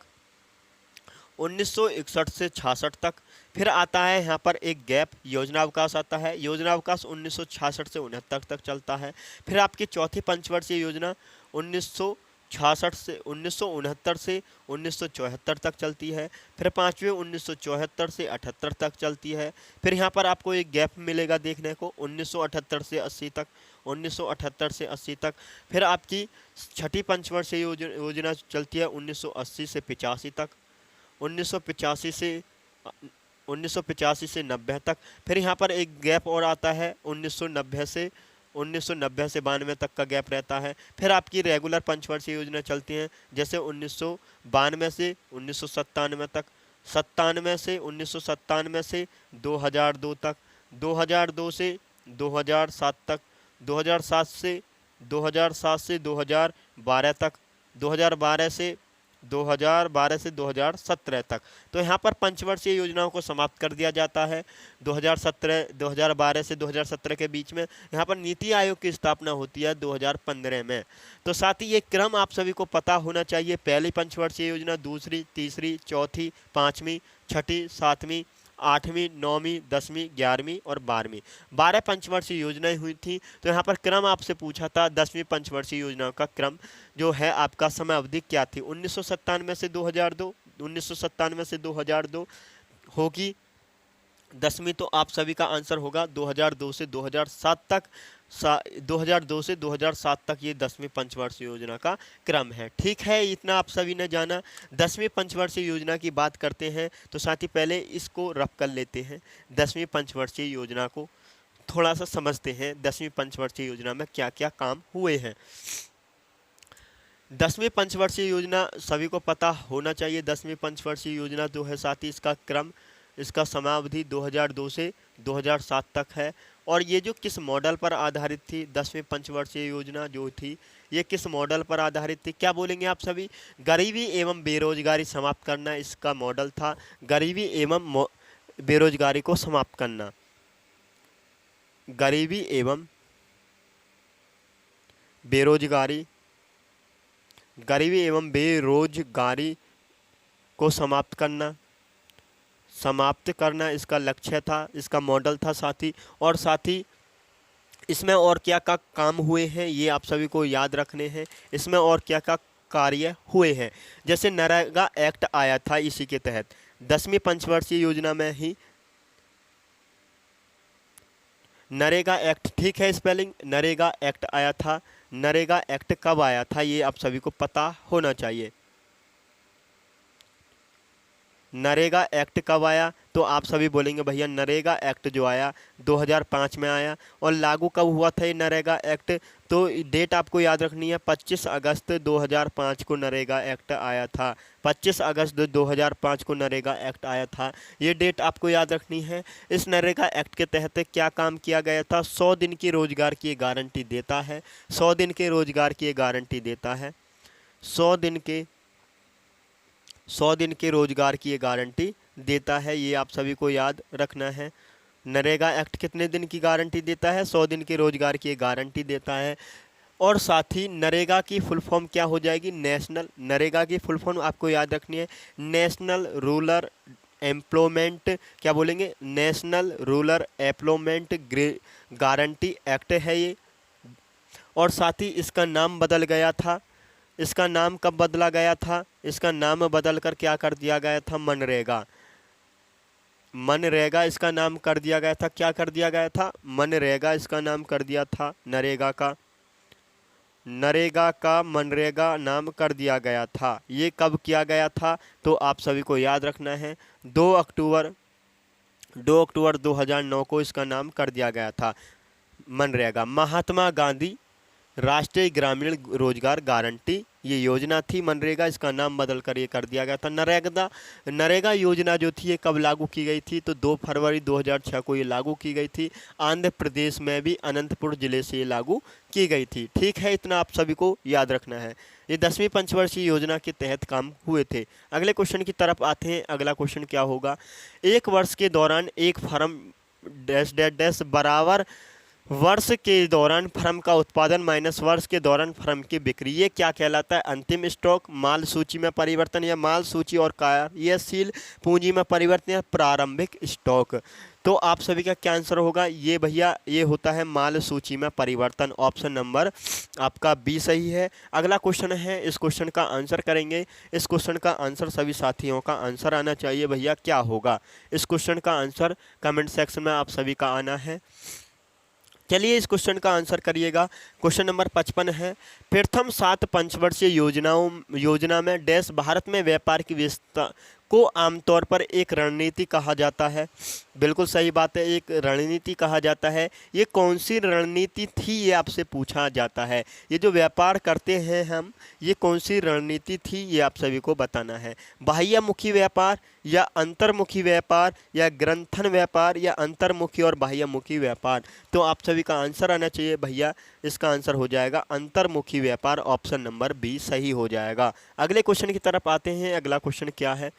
1961 से 66 तक। फिर आता है यहाँ पर एक गैप, योजना अवकाश आता है। योजना अवकाश 1966 से 69 तक चलता है। फिर आपकी चौथी पंचवर्षीय योजना 1966 से 1969 से 1974 तक चलती है। फिर पाँचवीं 1974 से 78 तक चलती है। फिर यहाँ पर आपको एक गैप मिलेगा देखने को 1978 से 80 तक, 1978 से 80 तक। फिर आपकी छठी पंचवर्षीय योजना चलती है 1980 से 85 तक, 1985 से 90 तक। फिर यहाँ पर एक गैप और आता है 1990 से 92 तक का गैप रहता है। फिर आपकी रेगुलर पंचवर्षीय योजना चलती हैं, जैसे 1992 से 1997 तक, 1997 से 2002 तक, 2002 से 2007 तक, 2007 से 2012 तक, 2012 से 2017 तक। तो यहाँ पर पंचवर्षीय योजनाओं को समाप्त कर दिया जाता है। 2012 से 2017 के बीच में यहाँ पर नीति आयोग की स्थापना होती है 2015 में। तो साथ ही ये क्रम आप सभी को पता होना चाहिए, पहली पंचवर्षीय योजना, दूसरी, तीसरी, चौथी, पाँचवीं, छठी, सातवीं, 8वीं, 9वीं, 10वीं, 11वीं और 12वीं, 12 पंचवर्षीय योजनाएं हुई थी। तो यहाँ पर क्रम आपसे पूछा था 10वीं पंचवर्षीय योजना का क्रम जो है आपका समय अवधि क्या थी? 1997 से 2002, 1997 से 2002 होगी 10वीं। तो आप सभी का आंसर होगा 2002 से 2007 तक। 2002 से 2007 तक ये 10वीं पंचवर्षीय योजना का क्रम है। ठीक है, इतना आप सभी ने जाना। 10वीं पंचवर्षीय योजना की बात करते हैं तो साथ ही पहले इसको रफ कर लेते हैं। 10वीं पंचवर्षीय योजना को थोड़ा सा समझते हैं, 10वीं पंचवर्षीय योजना में क्या क्या काम हुए हैं। 10वीं पंचवर्षीय योजना सभी को पता होना चाहिए। 10वीं पंचवर्षीय योजना जो है साथ ही इसका क्रम, इसका समावधि 2002 से 2007 तक है। और ये जो किस मॉडल पर आधारित थी, 10वीं पंचवर्षीय योजना जो थी ये किस मॉडल पर आधारित थी? क्या बोलेंगे आप सभी? गरीबी एवं बेरोजगारी समाप्त करना इसका मॉडल था। गरीबी एवं बेरोजगारी को समाप्त करना, गरीबी एवं बेरोजगारी, गरीबी एवं बेरोजगारी को समाप्त करना इसका लक्ष्य था, इसका मॉडल था साथी। और साथ ही इसमें और क्या क्या काम हुए हैं ये आप सभी को याद रखने हैं। इसमें और क्या क्या कार्य हुए हैं, जैसे नरेगा एक्ट आया था, इसी के तहत 10वीं पंचवर्षीय योजना में ही नरेगा एक्ट, ठीक है स्पेलिंग, नरेगा एक्ट आया था। नरेगा एक्ट कब आया था ये आप सभी को पता होना चाहिए। नरेगा एक्ट कब आया? तो आप सभी बोलेंगे भैया नरेगा एक्ट जो आया 2005 में आया। और लागू कब हुआ था ये नरेगा एक्ट? तो डेट आपको याद रखनी है, 25 अगस्त 2005 को नरेगा एक्ट आया था। 25 अगस्त 2005 को नरेगा एक्ट आया था, ये डेट आपको याद रखनी है। इस नरेगा एक्ट के तहत क्या काम किया गया था? 100 दिन की रोजगार की गारंटी देता है। 100 दिन के रोजगार की गारंटी देता है। 100 दिन के रोजगार की ये गारंटी देता है, ये आप सभी को याद रखना है। नरेगा एक्ट कितने दिन की गारंटी देता है? 100 दिन के रोजगार की गारंटी देता है। और साथ ही नरेगा की फुल फॉर्म क्या हो जाएगी? नेशनल, नरेगा की फुल फॉर्म आपको याद रखनी है, नेशनल रूरल एम्प्लॉयमेंट, क्या बोलेंगे? National rural employment guarantee act है ये। और साथ ही इसका नाम बदल गया था। इसका नाम कब बदला गया था? इसका नाम बदल कर क्या कर दिया गया था? मनरेगा। मनरेगा इसका नाम कर दिया गया था। क्या कर दिया गया था? मनरेगा इसका नाम कर दिया था। नरेगा का मनरेगा नाम कर दिया गया था। ये कब किया गया था? तो आप सभी को याद रखना है, 2 अक्टूबर 2009 को इसका नाम कर दिया गया था मनरेगा। महात्मा गांधी राष्ट्रीय ग्रामीण रोजगार गारंटी ये योजना थी मनरेगा, इसका नाम बदल कर ये कर दिया गया था नरेगा योजना जो थी ये कब लागू की गई थी? तो 2 फरवरी 2006 को ये लागू की गई थी। आंध्र प्रदेश में भी अनंतपुर जिले से ये लागू की गई थी। ठीक है, इतना आप सभी को याद रखना है। ये 10वीं पंचवर्षीय योजना के तहत काम हुए थे। अगले क्वेश्चन की तरफ आते हैं। अगला क्वेश्चन क्या होगा? एक वर्ष के दौरान एक फर्म डैश डैश डैश बराबर वर्ष के दौरान फर्म का उत्पादन माइनस वर्ष के दौरान फर्म की बिक्री, ये क्या कहलाता है? अंतिम स्टॉक, माल सूची में परिवर्तन, या माल सूची और कार्यशील पूंजी में परिवर्तन, या प्रारंभिक स्टॉक। तो आप सभी का क्या आंसर होगा? ये भैया ये होता है माल सूची में परिवर्तन। ऑप्शन नंबर आपका बी सही है। अगला क्वेश्चन है, इस क्वेश्चन का आंसर करेंगे। इस क्वेश्चन का आंसर सभी साथियों का आंसर आना चाहिए। भैया क्या होगा इस क्वेश्चन का आंसर? कमेंट सेक्शन में आप सभी का आना है। चलिए इस क्वेश्चन का आंसर करिएगा। क्वेश्चन नंबर 55 है, प्रथम 7 पंचवर्षीय योजना में डैश भारत में व्यापार की विस्तार को आमतौर पर एक रणनीति कहा जाता है। बिल्कुल सही बात है, एक रणनीति कहा जाता है। ये कौन सी रणनीति थी ये आपसे पूछा जाता है। ये जो व्यापार करते हैं हम, ये कौन सी रणनीति थी ये आप सभी को बताना है। बाह्यमुखी व्यापार या अंतर्मुखी व्यापार या ग्रंथन व्यापार या अंतर्मुखी और बाह्यमुखी व्यापार। तो आप सभी का आंसर आना चाहिए भैया, इसका आंसर हो जाएगा अंतर्मुखी व्यापार। ऑप्शन नंबर बी सही हो जाएगा। अगले क्वेश्चन की तरफ आते हैं। अगला क्वेश्चन क्या है?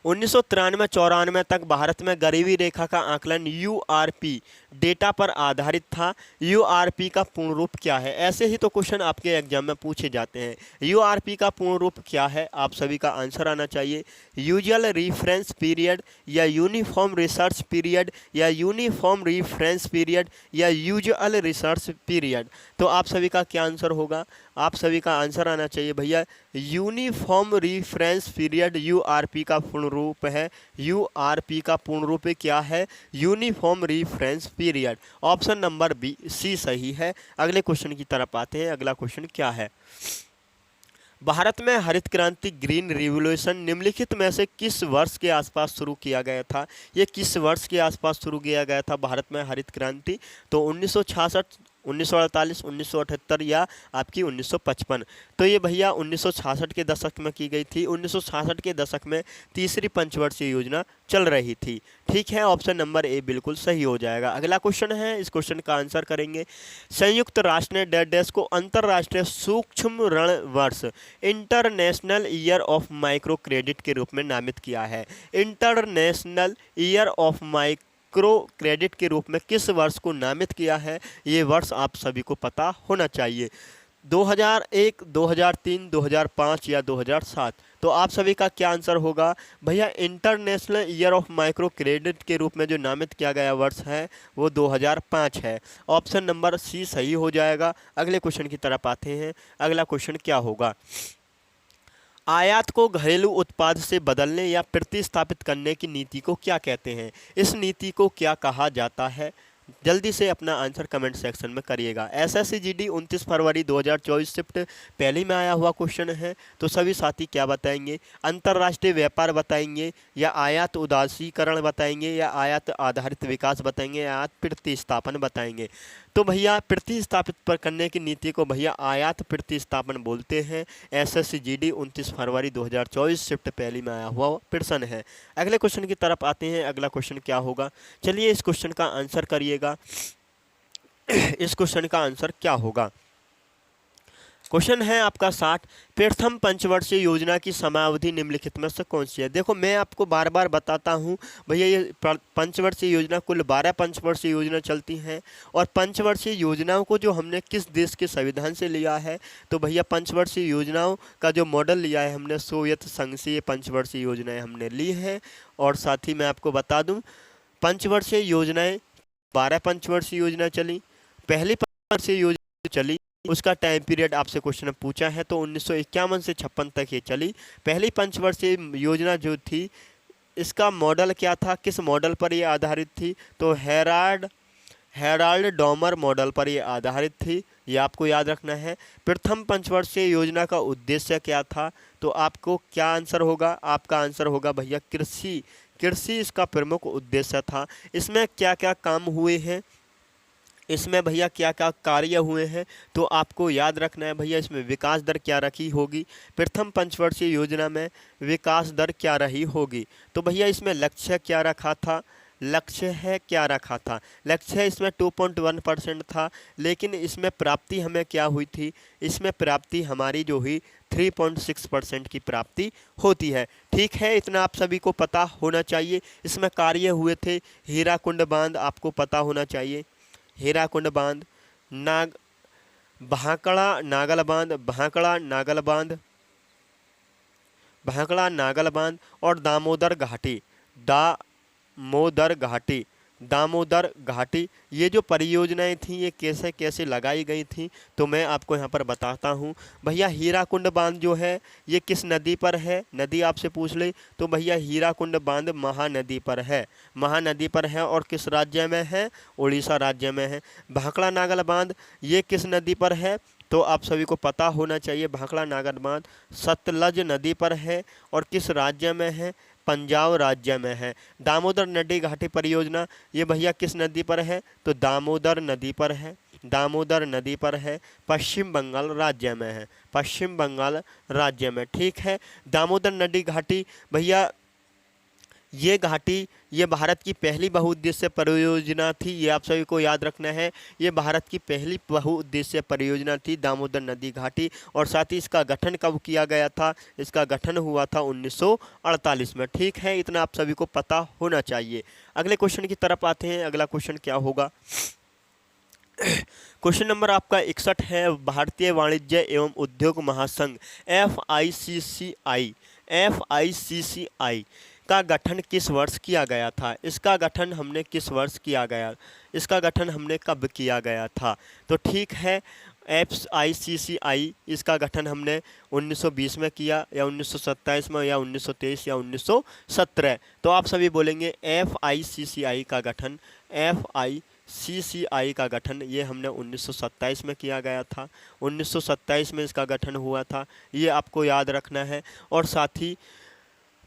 1993-94 तक भारत में गरीबी रेखा का आकलन यूआरपी डेटा पर आधारित था। यूआरपी का पूर्ण रूप क्या है? ऐसे ही तो क्वेश्चन आपके एग्जाम में पूछे जाते हैं। यूआरपी का पूर्ण रूप क्या है? आप सभी का आंसर आना चाहिए। यूजुअल रेफरेंस पीरियड या यूनिफॉर्म रिसर्च पीरियड या यूनिफॉर्म रेफरेंस पीरियड या यूजुअल रिसर्च पीरियड। तो आप सभी का क्या आंसर होगा? आप सभी का आंसर आना चाहिए भैया यूनिफॉर्म रेफरेंस पीरियड यूआरपी का पूर्ण रूप है। यूआरपी का पूर्ण रूप क्या है? Uniform reference period. Option number B C सही है। अगले क्वेश्चन की तरफ आते हैं। अगला क्वेश्चन क्या है? भारत में हरित क्रांति ग्रीन रिवॉल्यूशन निम्नलिखित में से किस वर्ष के आसपास शुरू किया गया था? ये किस वर्ष के आसपास शुरू किया गया था भारत में हरित क्रांति? तो 1966, 1948, 1978 या आपकी 1955। तो ये भैया 1966 के दशक में की गई थी। 1966 के दशक में तीसरी पंचवर्षीय योजना चल रही थी। ठीक है, ऑप्शन नंबर ए बिल्कुल सही हो जाएगा। अगला क्वेश्चन है, इस क्वेश्चन का आंसर करेंगे। संयुक्त राष्ट्र ने डैश डैश को अंतर्राष्ट्रीय सूक्ष्म ऋण वर्ष international year of micro credit के रूप में नामित किया है। International year of micro credit के रूप में किस वर्ष को नामित किया है? ये वर्ष आप सभी को पता होना चाहिए। 2001, 2003, 2005 या 2007। तो आप सभी का क्या आंसर होगा भैया? International year of micro credit के रूप में जो नामित किया गया वर्ष है वो 2005 है। ऑप्शन नंबर सी सही हो जाएगा। अगले क्वेश्चन की तरफ आते हैं। अगला क्वेश्चन क्या होगा? आयात को घरेलू उत्पाद से बदलने या प्रतिस्थापित करने की नीति को क्या कहते हैं? इस नीति को क्या कहा जाता है? जल्दी से अपना आंसर कमेंट सेक्शन में करिएगा। एसएससी जीडी 29 फरवरी 2024 शिफ्ट पहले में आया हुआ क्वेश्चन है। तो सभी साथी क्या बताएंगे? अंतर्राष्ट्रीय व्यापार बताएंगे, या आयात उदासीकरण बताएंगे, या आयात आधारित विकास बताएंगे, या आयात प्रतिस्थापन बताएंगे। तो भैया प्रतिस्थापित पर करने की नीति को भैया आयात प्रतिस्थापन बोलते हैं। एसएससी जीडी 29 फरवरी 2024 शिफ्ट पहली में आया हुआ प्रश्न है। अगले क्वेश्चन की तरफ आते हैं। अगला क्वेश्चन क्या होगा? चलिए इस क्वेश्चन का आंसर करिएगा। इस क्वेश्चन का आंसर क्या होगा? क्वेश्चन है आपका 60, प्रथम पंचवर्षीय योजना की समयावधि निम्नलिखित में से कौन सी है। देखो मैं आपको बार बार बताता हूँ भैया, ये पंचवर्षीय योजना कुल 12 पंचवर्षीय योजना चलती हैं, और पंचवर्षीय योजनाओं को जो हमने किस देश के संविधान से लिया है, तो भैया पंचवर्षीय योजनाओं का जो मॉडल लिया है हमने सोवियत संघ से ये पंचवर्षीय योजनाएं हमने ली हैं। और साथ ही मैं आपको बता दूँ, पंचवर्षीय योजनाएँ 12 पंचवर्षीय योजना चली। पहली पंचवर्षीय योजना चली उसका टाइम पीरियड आपसे क्वेश्चन में पूछा है, तो 1951 से 56 तक ये चली। पहली पंचवर्षीय योजना जो थी इसका मॉडल क्या था, किस मॉडल पर ये आधारित थी, तो हेराल्ड डॉमर मॉडल पर ये आधारित थी, ये आपको याद रखना है। प्रथम पंचवर्षीय योजना का उद्देश्य क्या था, तो आपको क्या आंसर होगा, आपका आंसर होगा भैया कृषि। कृषि इसका प्रमुख उद्देश्य था। इसमें क्या क्या काम हुए हैं, इसमें भैया क्या क्या कार्य हुए हैं, तो आपको याद रखना है भैया। इसमें विकास दर क्या रखी होगी, प्रथम पंचवर्षीय योजना में विकास दर क्या रही होगी, तो भैया इसमें लक्ष्य क्या रखा था, लक्ष्य है क्या रखा था, लक्ष्य इसमें 2.1% था, लेकिन इसमें प्राप्ति हमें क्या हुई थी, इसमें प्राप्ति हमारी जो हुई 3.6% की प्राप्ति होती है। ठीक है, इतना आप सभी को पता होना चाहिए। इसमें कार्य हुए थे हीराकुंड बांध, आपको पता होना चाहिए, हीराकुंड बांध, भांकड़ा नागल बांध, भांकड़ा नागल बांध और दामोदर घाटी। ये जो परियोजनाएं थी ये कैसे कैसे लगाई गई थी, तो मैं आपको यहाँ पर बताता हूँ भैया। हीराकुंड बांध जो है ये किस नदी पर है, नदी आपसे पूछ ले तो भैया हीराकुंड बांध महानदी पर है, और किस राज्य में है, उड़ीसा राज्य में है। भांकड़ा नागल बांध ये किस नदी पर है, तो आप सभी को पता होना चाहिए, भांकड़ा नागल बांध सतलज नदी पर है, और किस राज्य में है, पंजाब राज्य में है। दामोदर नदी घाटी परियोजना ये भैया किस नदी पर है, तो दामोदर नदी पर है, पश्चिम बंगाल राज्य में। ठीक है, दामोदर नदी घाटी भैया ये घाटी ये भारत की पहली बहुउद्देश्य परियोजना थी, ये आप सभी को याद रखना है। ये भारत की पहली बहुउद्देश्य परियोजना थी दामोदर नदी घाटी, और साथ ही इसका गठन कब किया गया था, इसका गठन हुआ था 1948 में। ठीक है, इतना आप सभी को पता होना चाहिए। अगले क्वेश्चन की तरफ आते हैं। अगला क्वेश्चन क्या होगा, क्वेश्चन नंबर आपका 61 है, भारतीय वाणिज्य एवं उद्योग महासंघ FICCI का गठन किस वर्ष किया गया था, इसका गठन हमने किस वर्ष किया गया, इसका गठन हमने कब किया गया था, तो ठीक है FICCI इसका गठन हमने 1920 में किया, या 1927 में, या 1923, या 1917। तो आप सभी बोलेंगे FICCI का गठन ये हमने 1927 में किया गया था, 1927 में इसका गठन हुआ था, ये आपको याद रखना है। और साथ ही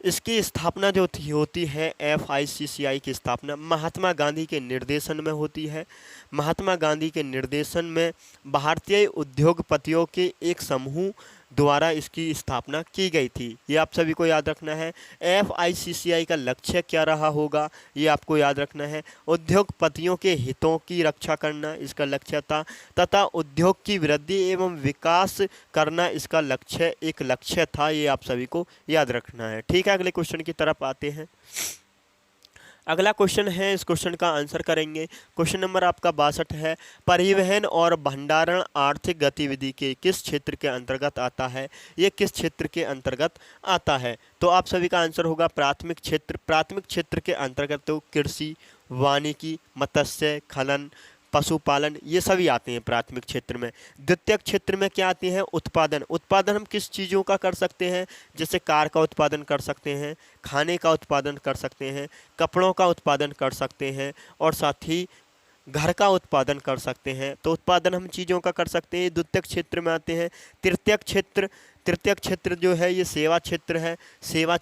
इसकी स्थापना जो होती है, FICCI की स्थापना महात्मा गांधी के निर्देशन में होती है। महात्मा गांधी के निर्देशन में भारतीय उद्योगपतियों के एक समूह द्वारा इसकी स्थापना की गई थी, ये आप सभी को याद रखना है। FICCI का लक्ष्य क्या रहा होगा, ये आपको याद रखना है। उद्योगपतियों के हितों की रक्षा करना इसका लक्ष्य था, तथा उद्योग की वृद्धि एवं विकास करना इसका एक लक्ष्य था, ये आप सभी को याद रखना है। ठीक है, अगले क्वेश्चन की तरफ आते हैं। अगला क्वेश्चन है, इस क्वेश्चन का आंसर करेंगे। क्वेश्चन नंबर आपका 62 है, परिवहन और भंडारण आर्थिक गतिविधि के किस क्षेत्र के अंतर्गत आता है, ये किस क्षेत्र के अंतर्गत आता है, तो आप सभी का आंसर होगा प्राथमिक क्षेत्र के अंतर्गत तो कृषि, वानिकी, मत्स्य, खनन, पशुपालन ये सभी आते हैं प्राथमिक क्षेत्र में। द्वितीयक क्षेत्र में क्या आती है, उत्पादन हम किस चीज़ों का कर सकते हैं, जैसे कार का उत्पादन कर सकते हैं, खाने का उत्पादन कर सकते हैं, कपड़ों का उत्पादन कर सकते हैं, और साथ ही घर का उत्पादन कर सकते हैं। तो उत्पादन हम चीज़ों का कर सकते हैं, द्वितीयक क्षेत्र में आते हैं। तृतीयक क्षेत्र जो है ये सेवा क्षेत्र है। सेवा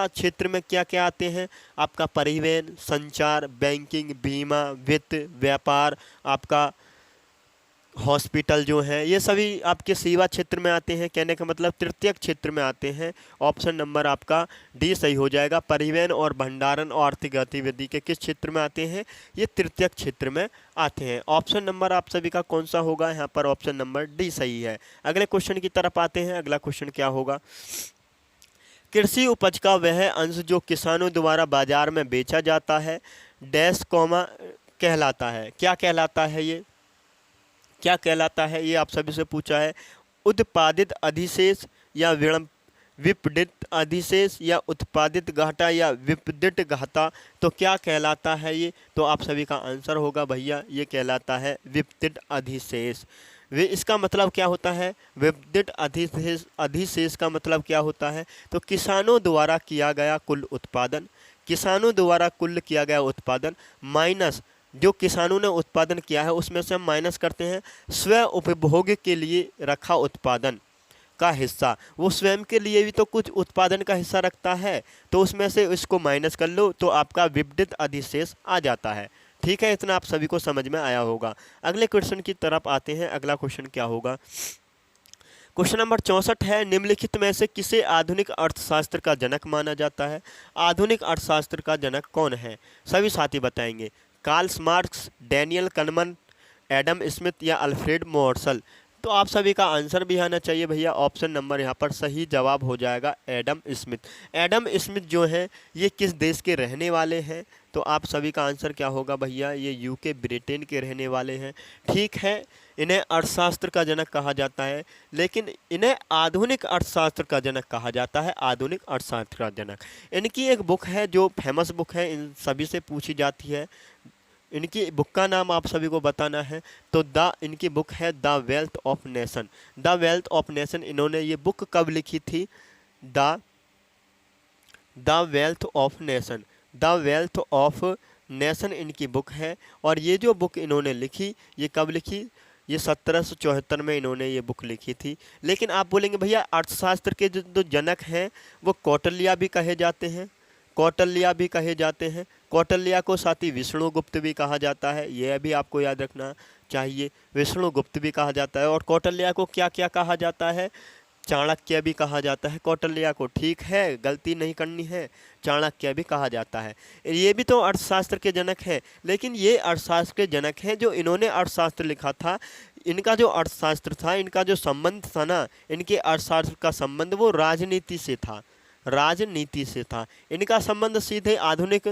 क्षेत्र में क्या क्या आते हैं, आपका परिवहन, संचार, बैंकिंग, बीमा, वित्त, व्यापार, आपका हॉस्पिटल जो हैं ये सभी आपके सेवा क्षेत्र में आते हैं। कहने का मतलब तृतीयक क्षेत्र में आते हैं। ऑप्शन नंबर आपका डी सही हो जाएगा। परिवहन और भंडारण और आर्थिक गतिविधि के किस क्षेत्र में आते हैं? ये तृतीयक क्षेत्र में आते हैं। ऑप्शन नंबर आप सभी का कौन सा होगा? यहाँ पर ऑप्शन नंबर डी सही है। अगले क्वेश्चन की तरफ आते हैं। अगला क्वेश्चन क्या होगा? कृषि उपज का वह अंश जो किसानों द्वारा बाजार में बेचा जाता है डैश कॉमा कहलाता है। क्या कहलाता है ये? क्या कहलाता है ये आप सभी से पूछा है। उत्पादित अधिशेष या विपदित अधिशेष या उत्पादित घाटा या विपदित घाटा, तो क्या कहलाता है ये? तो आप सभी का आंसर होगा भैया ये कहलाता है विपदित अधिशेष। वे इसका मतलब क्या होता है? विपदित अधिशेष का मतलब क्या होता है? तो किसानों द्वारा किया गया कुल उत्पादन, किसानों द्वारा कुल किया गया उत्पादन माइनस जो किसानों ने उत्पादन किया है उसमें से हम माइनस करते हैं स्व उपभोग के लिए रखा उत्पादन का हिस्सा। वो स्वयं के लिए भी तो कुछ उत्पादन का हिस्सा रखता है, तो उसमें से इसको माइनस कर लो तो आपका विपदित अधिशेष आ जाता है। ठीक है, इतना आप सभी को समझ में आया होगा। अगले क्वेश्चन की तरफ आते हैं। अगला क्वेश्चन क्या होगा? क्वेश्चन नंबर 64 है, निम्नलिखित में से किसे आधुनिक अर्थशास्त्र का जनक माना जाता है? आधुनिक अर्थशास्त्र का जनक कौन है? सभी साथी बताएंगे। Karl Marx, Daniel Kahneman, Adam Smith या अल्फ्रेड मोर्सल। तो आप सभी का आंसर भी आना चाहिए भैया। ऑप्शन नंबर यहाँ पर सही जवाब हो जाएगा एडम स्मिथ। एडम स्मिथ जो है ये किस देश के रहने वाले हैं? तो आप सभी का आंसर क्या होगा भैया? ये यूके ब्रिटेन के रहने वाले हैं। ठीक है, इन्हें अर्थशास्त्र का जनक कहा जाता है, लेकिन इन्हें आधुनिक अर्थशास्त्र का जनक कहा जाता है। आधुनिक अर्थशास्त्र का जनक। इनकी एक बुक है जो फेमस बुक है, इन सभी से पूछी जाती है। इनकी बुक का नाम आप सभी को बताना है। तो इनकी बुक है the wealth of nation. The wealth of nation इन्होंने ये बुक कब लिखी थी? The wealth of nation. The wealth of nation इनकी बुक है। और ये जो बुक इन्होंने लिखी ये कब लिखी? ये 1774 में इन्होंने ये बुक लिखी थी। लेकिन आप बोलेंगे भैया अर्थशास्त्र के जो जनक हैं वो कौटिल्य भी कहे जाते हैं, कौटिल्य भी कहे जाते हैं। कौटिल्य को साथ ही विष्णुगुप्त भी कहा जाता है, यह भी आपको याद रखना चाहिए। विष्णुगुप्त भी कहा जाता है। और कौटिल्य को क्या क्या कहा जाता है? चाणक्य भी कहा जाता है कौटिल्य को। ठीक है, गलती नहीं करनी है, चाणक्य भी कहा जाता है। ये भी तो अर्थशास्त्र के जनक हैं, लेकिन ये अर्थशास्त्र के जनक हैं जो इन्होंने अर्थशास्त्र लिखा था। इनका जो अर्थशास्त्र था, इनका जो संबंध था ना, इनके अर्थशास्त्र का संबंध वो राजनीति से था, राजनीति से था। इनका संबंध सीधे आधुनिक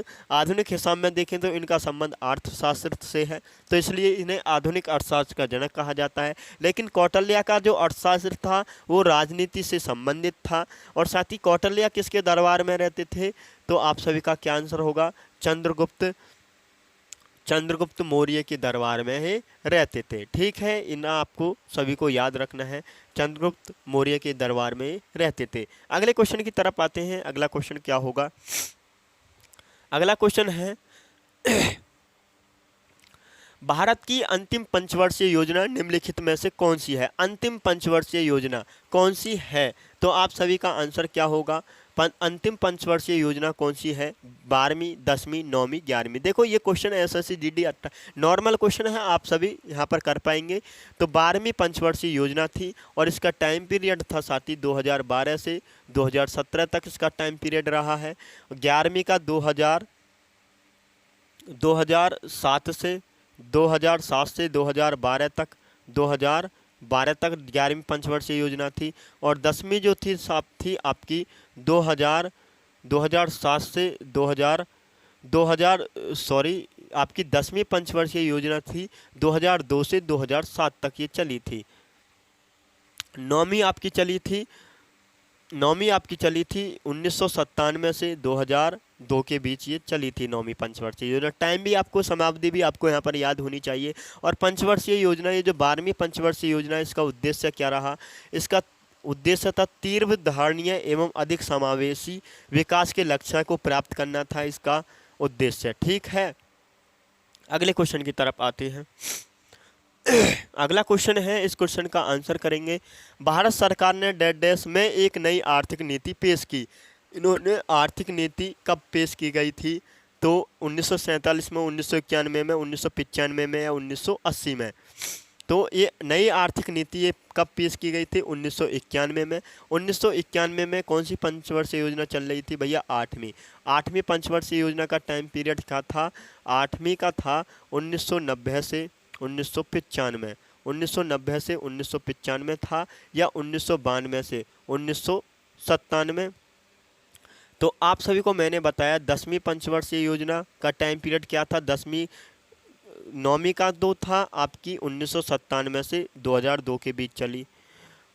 हिसाब में देखें तो इनका संबंध अर्थशास्त्र से है, तो इसलिए इन्हें आधुनिक अर्थशास्त्र का जनक कहा जाता है। लेकिन कौटिल्य का जो अर्थशास्त्र था वो राजनीति से संबंधित था। और साथ ही कौटिल्य किसके दरबार में रहते थे? तो आप सभी का क्या आंसर होगा? चंद्रगुप्त मौर्य के दरबार में ही रहते थे। ठीक है, इन आपको सभी को याद रखना है, चंद्रगुप्त मौर्य के दरबार में रहते थे। अगले क्वेश्चन की तरफ आते हैं। अगला क्वेश्चन क्या होगा? अगला क्वेश्चन है भारत की अंतिम पंचवर्षीय योजना निम्नलिखित में से कौन सी है? अंतिम पंचवर्षीय योजना कौन सी है? तो आप सभी का आंसर क्या होगा? अंतिम पंचवर्षीय योजना कौन सी है? 12वीं, 10वीं, 9वीं, 11वीं। देखो ये question SSC GD normal question है, आप सभी यहाँ पर कर पाएंगे। तो 12वीं पंचवर्षीय योजना थी और इसका टाइम पीरियड था साथी 2012 से 2017 तक इसका टाइम पीरियड रहा है। 11वीं का 2007 से 2012 तक 11वीं पंचवर्षीय योजना थी। और 10वीं जो थी थी आपकी 2007 से 2000 आपकी 10वीं पंचवर्षीय योजना थी 2002 से 2007 तक ये चली थी। 9वीं आपकी चली थी 1997 से 2002 के बीच ये चली थी 9वीं पंचवर्षीय योजना। टाइम भी आपको, समाप्ति भी आपको यहाँ पर याद होनी चाहिए। और पंचवर्षीय योजना, ये जो 12वीं पंचवर्षीय योजना, इसका उद्देश्य क्या रहा? इसका उद्देश्य था तीव्र, धारणीय एवं अधिक समावेशी विकास के लक्ष्य को प्राप्त करना था इसका उद्देश्य। ठीक है, अगले क्वेश्चन की तरफ आते हैं। अगला क्वेश्चन है, इस क्वेश्चन का आंसर करेंगे। भारत सरकार ने डैश में एक नई आर्थिक नीति पेश की। इन्होंने आर्थिक नीति कब पेश की गई थी? तो 1947 में, 1991 में, 1995 में या 1980 में। तो ये नई आर्थिक नीति ये कब पेश की गई थी? 1991 में। 1991 में कौन सी पंचवर्षीय योजना चल रही थी भैया? आठवीं पंचवर्षीय योजना का टाइम पीरियड क्या था? आठवीं का था 1990 से 1995। 1990 से 1995 था या 1992 से 1997? तो आप सभी को मैंने बताया 10वीं पंचवर्षीय योजना का टाइम पीरियड क्या था? 9वीं का दो था आपकी 1997 से 2002 के बीच चली।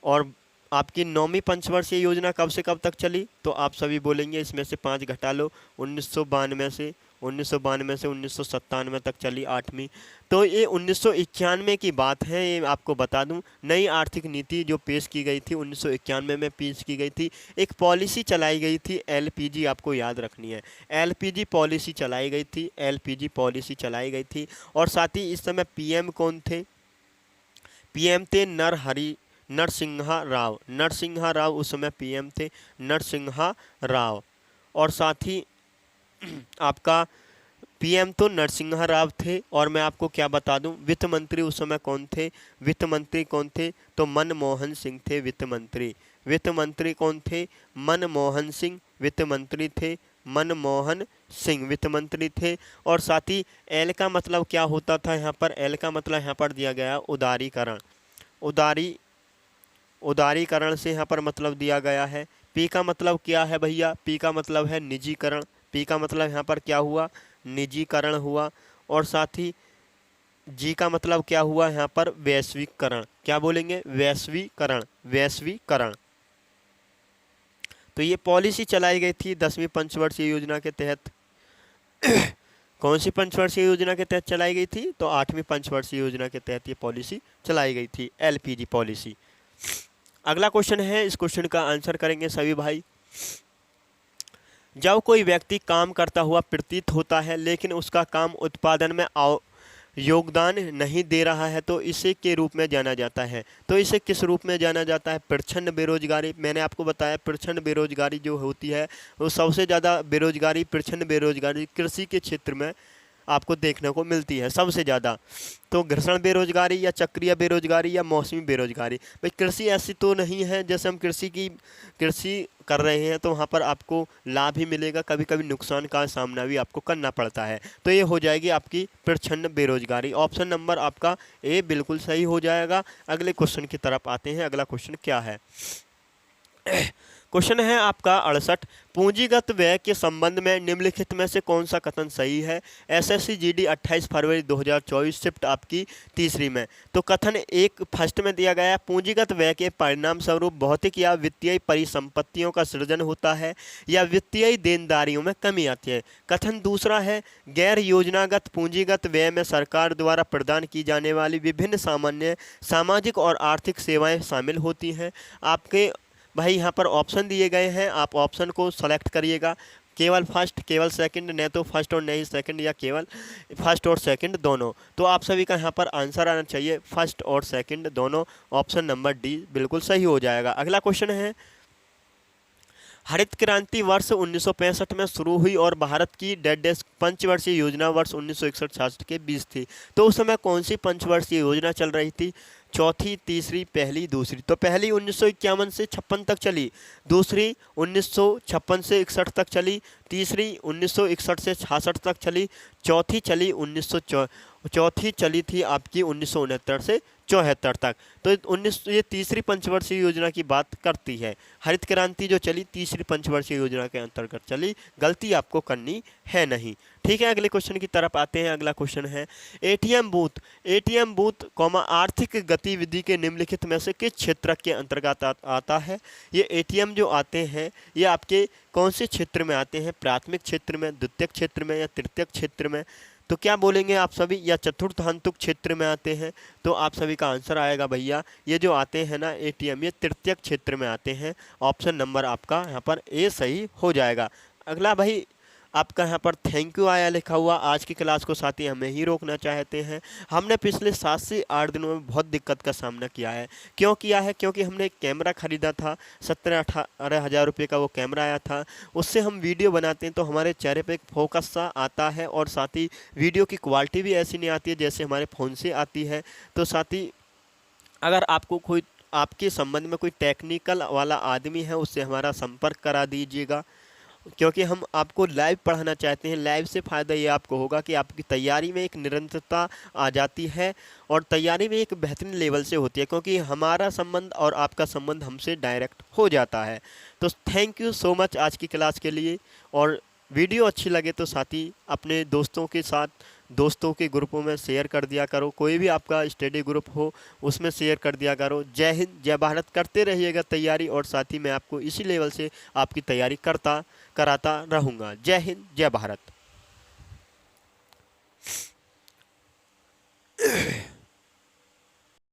और आपकी 9वीं पंचवर्षीय योजना कब से कब तक चली? तो आप सभी बोलेंगे इसमें से 5 घटा लो, 1992 से 1997 तक चली 8वीं। तो ये 1991 की बात है, ये आपको बता दूं। नई आर्थिक नीति जो पेश की गई थी 1991 में पेश की गई थी। एक पॉलिसी चलाई गई थी एलपीजी, आपको याद रखनी है, एलपीजी पॉलिसी चलाई गई थी, एलपीजी पॉलिसी चलाई गई थी। और साथ ही इस समय पीएम कौन थे? पीएम थे नरसिम्हा राव। नरसिम्हा राव उस समय पीएम थे, नरसिम्हा राव। और साथ ही आपका पीएम तो नरसिम्हा राव थे। और मैं आपको क्या बता दूं, वित्त मंत्री उस समय कौन थे? वित्त मंत्री कौन थे? तो मनमोहन सिंह थे वित्त मंत्री। वित्त मंत्री कौन थे? मनमोहन सिंह वित्त मंत्री थे, मनमोहन सिंह वित्त मंत्री थे। और साथ ही एल का मतलब क्या होता था यहाँ पर? एल का मतलब यहाँ पर दिया गया उदारीकरण। उदारीकरण से यहाँ पर मतलब दिया गया है। पी का मतलब क्या है भैया? पी का मतलब है निजीकरण। पी का मतलब यहाँ पर क्या हुआ? निजीकरण हुआ। और साथ ही जी का मतलब क्या हुआ यहाँ पर? वैश्वीकरण। क्या बोलेंगे? वैश्वीकरण, वैश्वीकरण। तो ये पॉलिसी चलाई गई थी 10वीं पंचवर्षीय योजना के तहत। कौन सी पंचवर्षीय योजना के तहत चलाई गई थी? तो 8वीं पंचवर्षीय योजना के तहत ये पॉलिसी चलाई गई थी, एलपीजी पॉलिसी। अगला क्वेश्चन है, इस क्वेश्चन का आंसर करेंगे सभी भाई। जब कोई व्यक्ति काम करता हुआ प्रतीत होता है लेकिन उसका काम उत्पादन में योगदान नहीं दे रहा है तो इसे के रूप में जाना जाता है। तो इसे किस रूप में जाना जाता है? प्रच्छन्न बेरोजगारी। मैंने आपको बताया प्रच्छन्न बेरोजगारी जो होती है वो सबसे ज़्यादा बेरोजगारी, प्रच्छन्न बेरोजगारी कृषि के क्षेत्र में आपको देखने को मिलती है सबसे ज़्यादा। तो घर्षण बेरोजगारी या चक्रीय बेरोजगारी या मौसमी बेरोजगारी। भाई कृषि ऐसी तो नहीं है जैसे हम कृषि कर रहे हैं तो वहाँ पर आपको लाभ ही मिलेगा, कभी कभी नुकसान का सामना भी आपको करना पड़ता है। तो ये हो जाएगी आपकी प्रच्छन्न बेरोजगारी। ऑप्शन नंबर आपका ए बिल्कुल सही हो जाएगा। अगले क्वेश्चन की तरफ आते हैं। अगला क्वेश्चन क्या है? क्वेश्चन है आपका 68। पूंजीगत व्यय के संबंध में निम्नलिखित में से कौन सा कथन सही है? एसएससी जीडी 28 फरवरी 2024 शिफ्ट आपकी तीसरी में। तो कथन एक फर्स्ट में दिया गया है, पूंजीगत व्यय के परिणाम स्वरूप भौतिक या वित्तीय परिसंपत्तियों का सृजन होता है या वित्तीय देनदारियों में कमी आती है। कथन दूसरा है, गैर योजनागत पूंजीगत व्यय में सरकार द्वारा प्रदान की जाने वाली विभिन्न सामान्य सामाजिक और आर्थिक सेवाएं शामिल होती हैं। आपके भाई यहाँ पर ऑप्शन दिए गए हैं, आप ऑप्शन को सेलेक्ट करिएगा। केवल फर्स्ट, केवल सेकंड, नहीं तो फर्स्ट और नहीं सेकंड, या केवल फर्स्ट और सेकंड दोनों। तो आप सभी का यहाँ पर आंसर आना चाहिए फर्स्ट और सेकंड दोनों। ऑप्शन नंबर डी बिल्कुल सही हो जाएगा। अगला क्वेश्चन है, हरित क्रांति वर्ष 1965 में शुरू हुई और भारत की डेढ़ पंचवर्षीय योजना वर्ष 1961-66 के बीच थी। तो उस समय कौन सी पंचवर्षीय योजना चल रही थी? चौथी, तीसरी, पहली, दूसरी। तो पहली 1951 से 56 तक चली, दूसरी 1956 से 61 तक चली, तीसरी 1961 से 66 तक चली, चौथी चली थी आपकी 1969 से 74 तक। तो ये तीसरी पंचवर्षीय योजना की बात करती है। हरित क्रांति जो चली तीसरी पंचवर्षीय योजना के अंतर्गत चली, गलती आपको करनी है नहीं। ठीक है, अगले क्वेश्चन की तरफ आते हैं। अगला क्वेश्चन है, एटीएम बूथ आर्थिक गतिविधि के निम्नलिखित में से किस क्षेत्र के अंतर्गत आता है? ये एटीएम जो आते हैं ये आपके कौन से क्षेत्र में आते हैं? प्राथमिक क्षेत्र में, द्वितीयक क्षेत्र में या तृतीयक क्षेत्र में? तो क्या बोलेंगे आप सभी? या चतुर्थ हंतुक क्षेत्र में आते हैं? तो आप सभी का आंसर आएगा भैया, ये जो आते हैं ना एटीएम, ये तृतीयक क्षेत्र में आते हैं। ऑप्शन नंबर आपका यहाँ पर ए सही हो जाएगा। अगला भाई आपका यहाँ पर थैंक यू आया लिखा हुआ। आज की क्लास को साथी हमें ही रोकना चाहते हैं। हमने पिछले 7 से 8 दिनों में बहुत दिक्कत का सामना किया है। क्यों किया है? क्योंकि हमने एक कैमरा खरीदा था, 17-18 हज़ार रुपये का वो कैमरा आया था। उससे हम वीडियो बनाते हैं तो हमारे चेहरे पे एक फोकस सा आता है और साथ ही वीडियो की क्वालिटी भी ऐसी नहीं आती है जैसे हमारे फ़ोन से आती है। तो साथ ही अगर आपको कोई आपके संबंध में कोई टेक्निकल वाला आदमी है, उससे हमारा संपर्क करा दीजिएगा, क्योंकि हम आपको लाइव पढ़ाना चाहते हैं। लाइव से फ़ायदा ये आपको होगा कि आपकी तैयारी में एक निरंतरता आ जाती है और तैयारी में एक बेहतरीन लेवल से होती है, क्योंकि हमारा संबंध और आपका संबंध हमसे डायरेक्ट हो जाता है। तो थैंक यू सो मच आज की क्लास के लिए। और वीडियो अच्छी लगे तो साथ ही अपने दोस्तों के साथ, दोस्तों के ग्रुपों में शेयर कर दिया करो। कोई भी आपका स्टडी ग्रुप हो उसमें शेयर कर दिया करो। जय हिंद, जय भारत। करते रहिएगा तैयारी, और साथ ही मैं आपको इसी लेवल से आपकी तैयारी कराता रहूँगा। जय हिंद, जय भारत।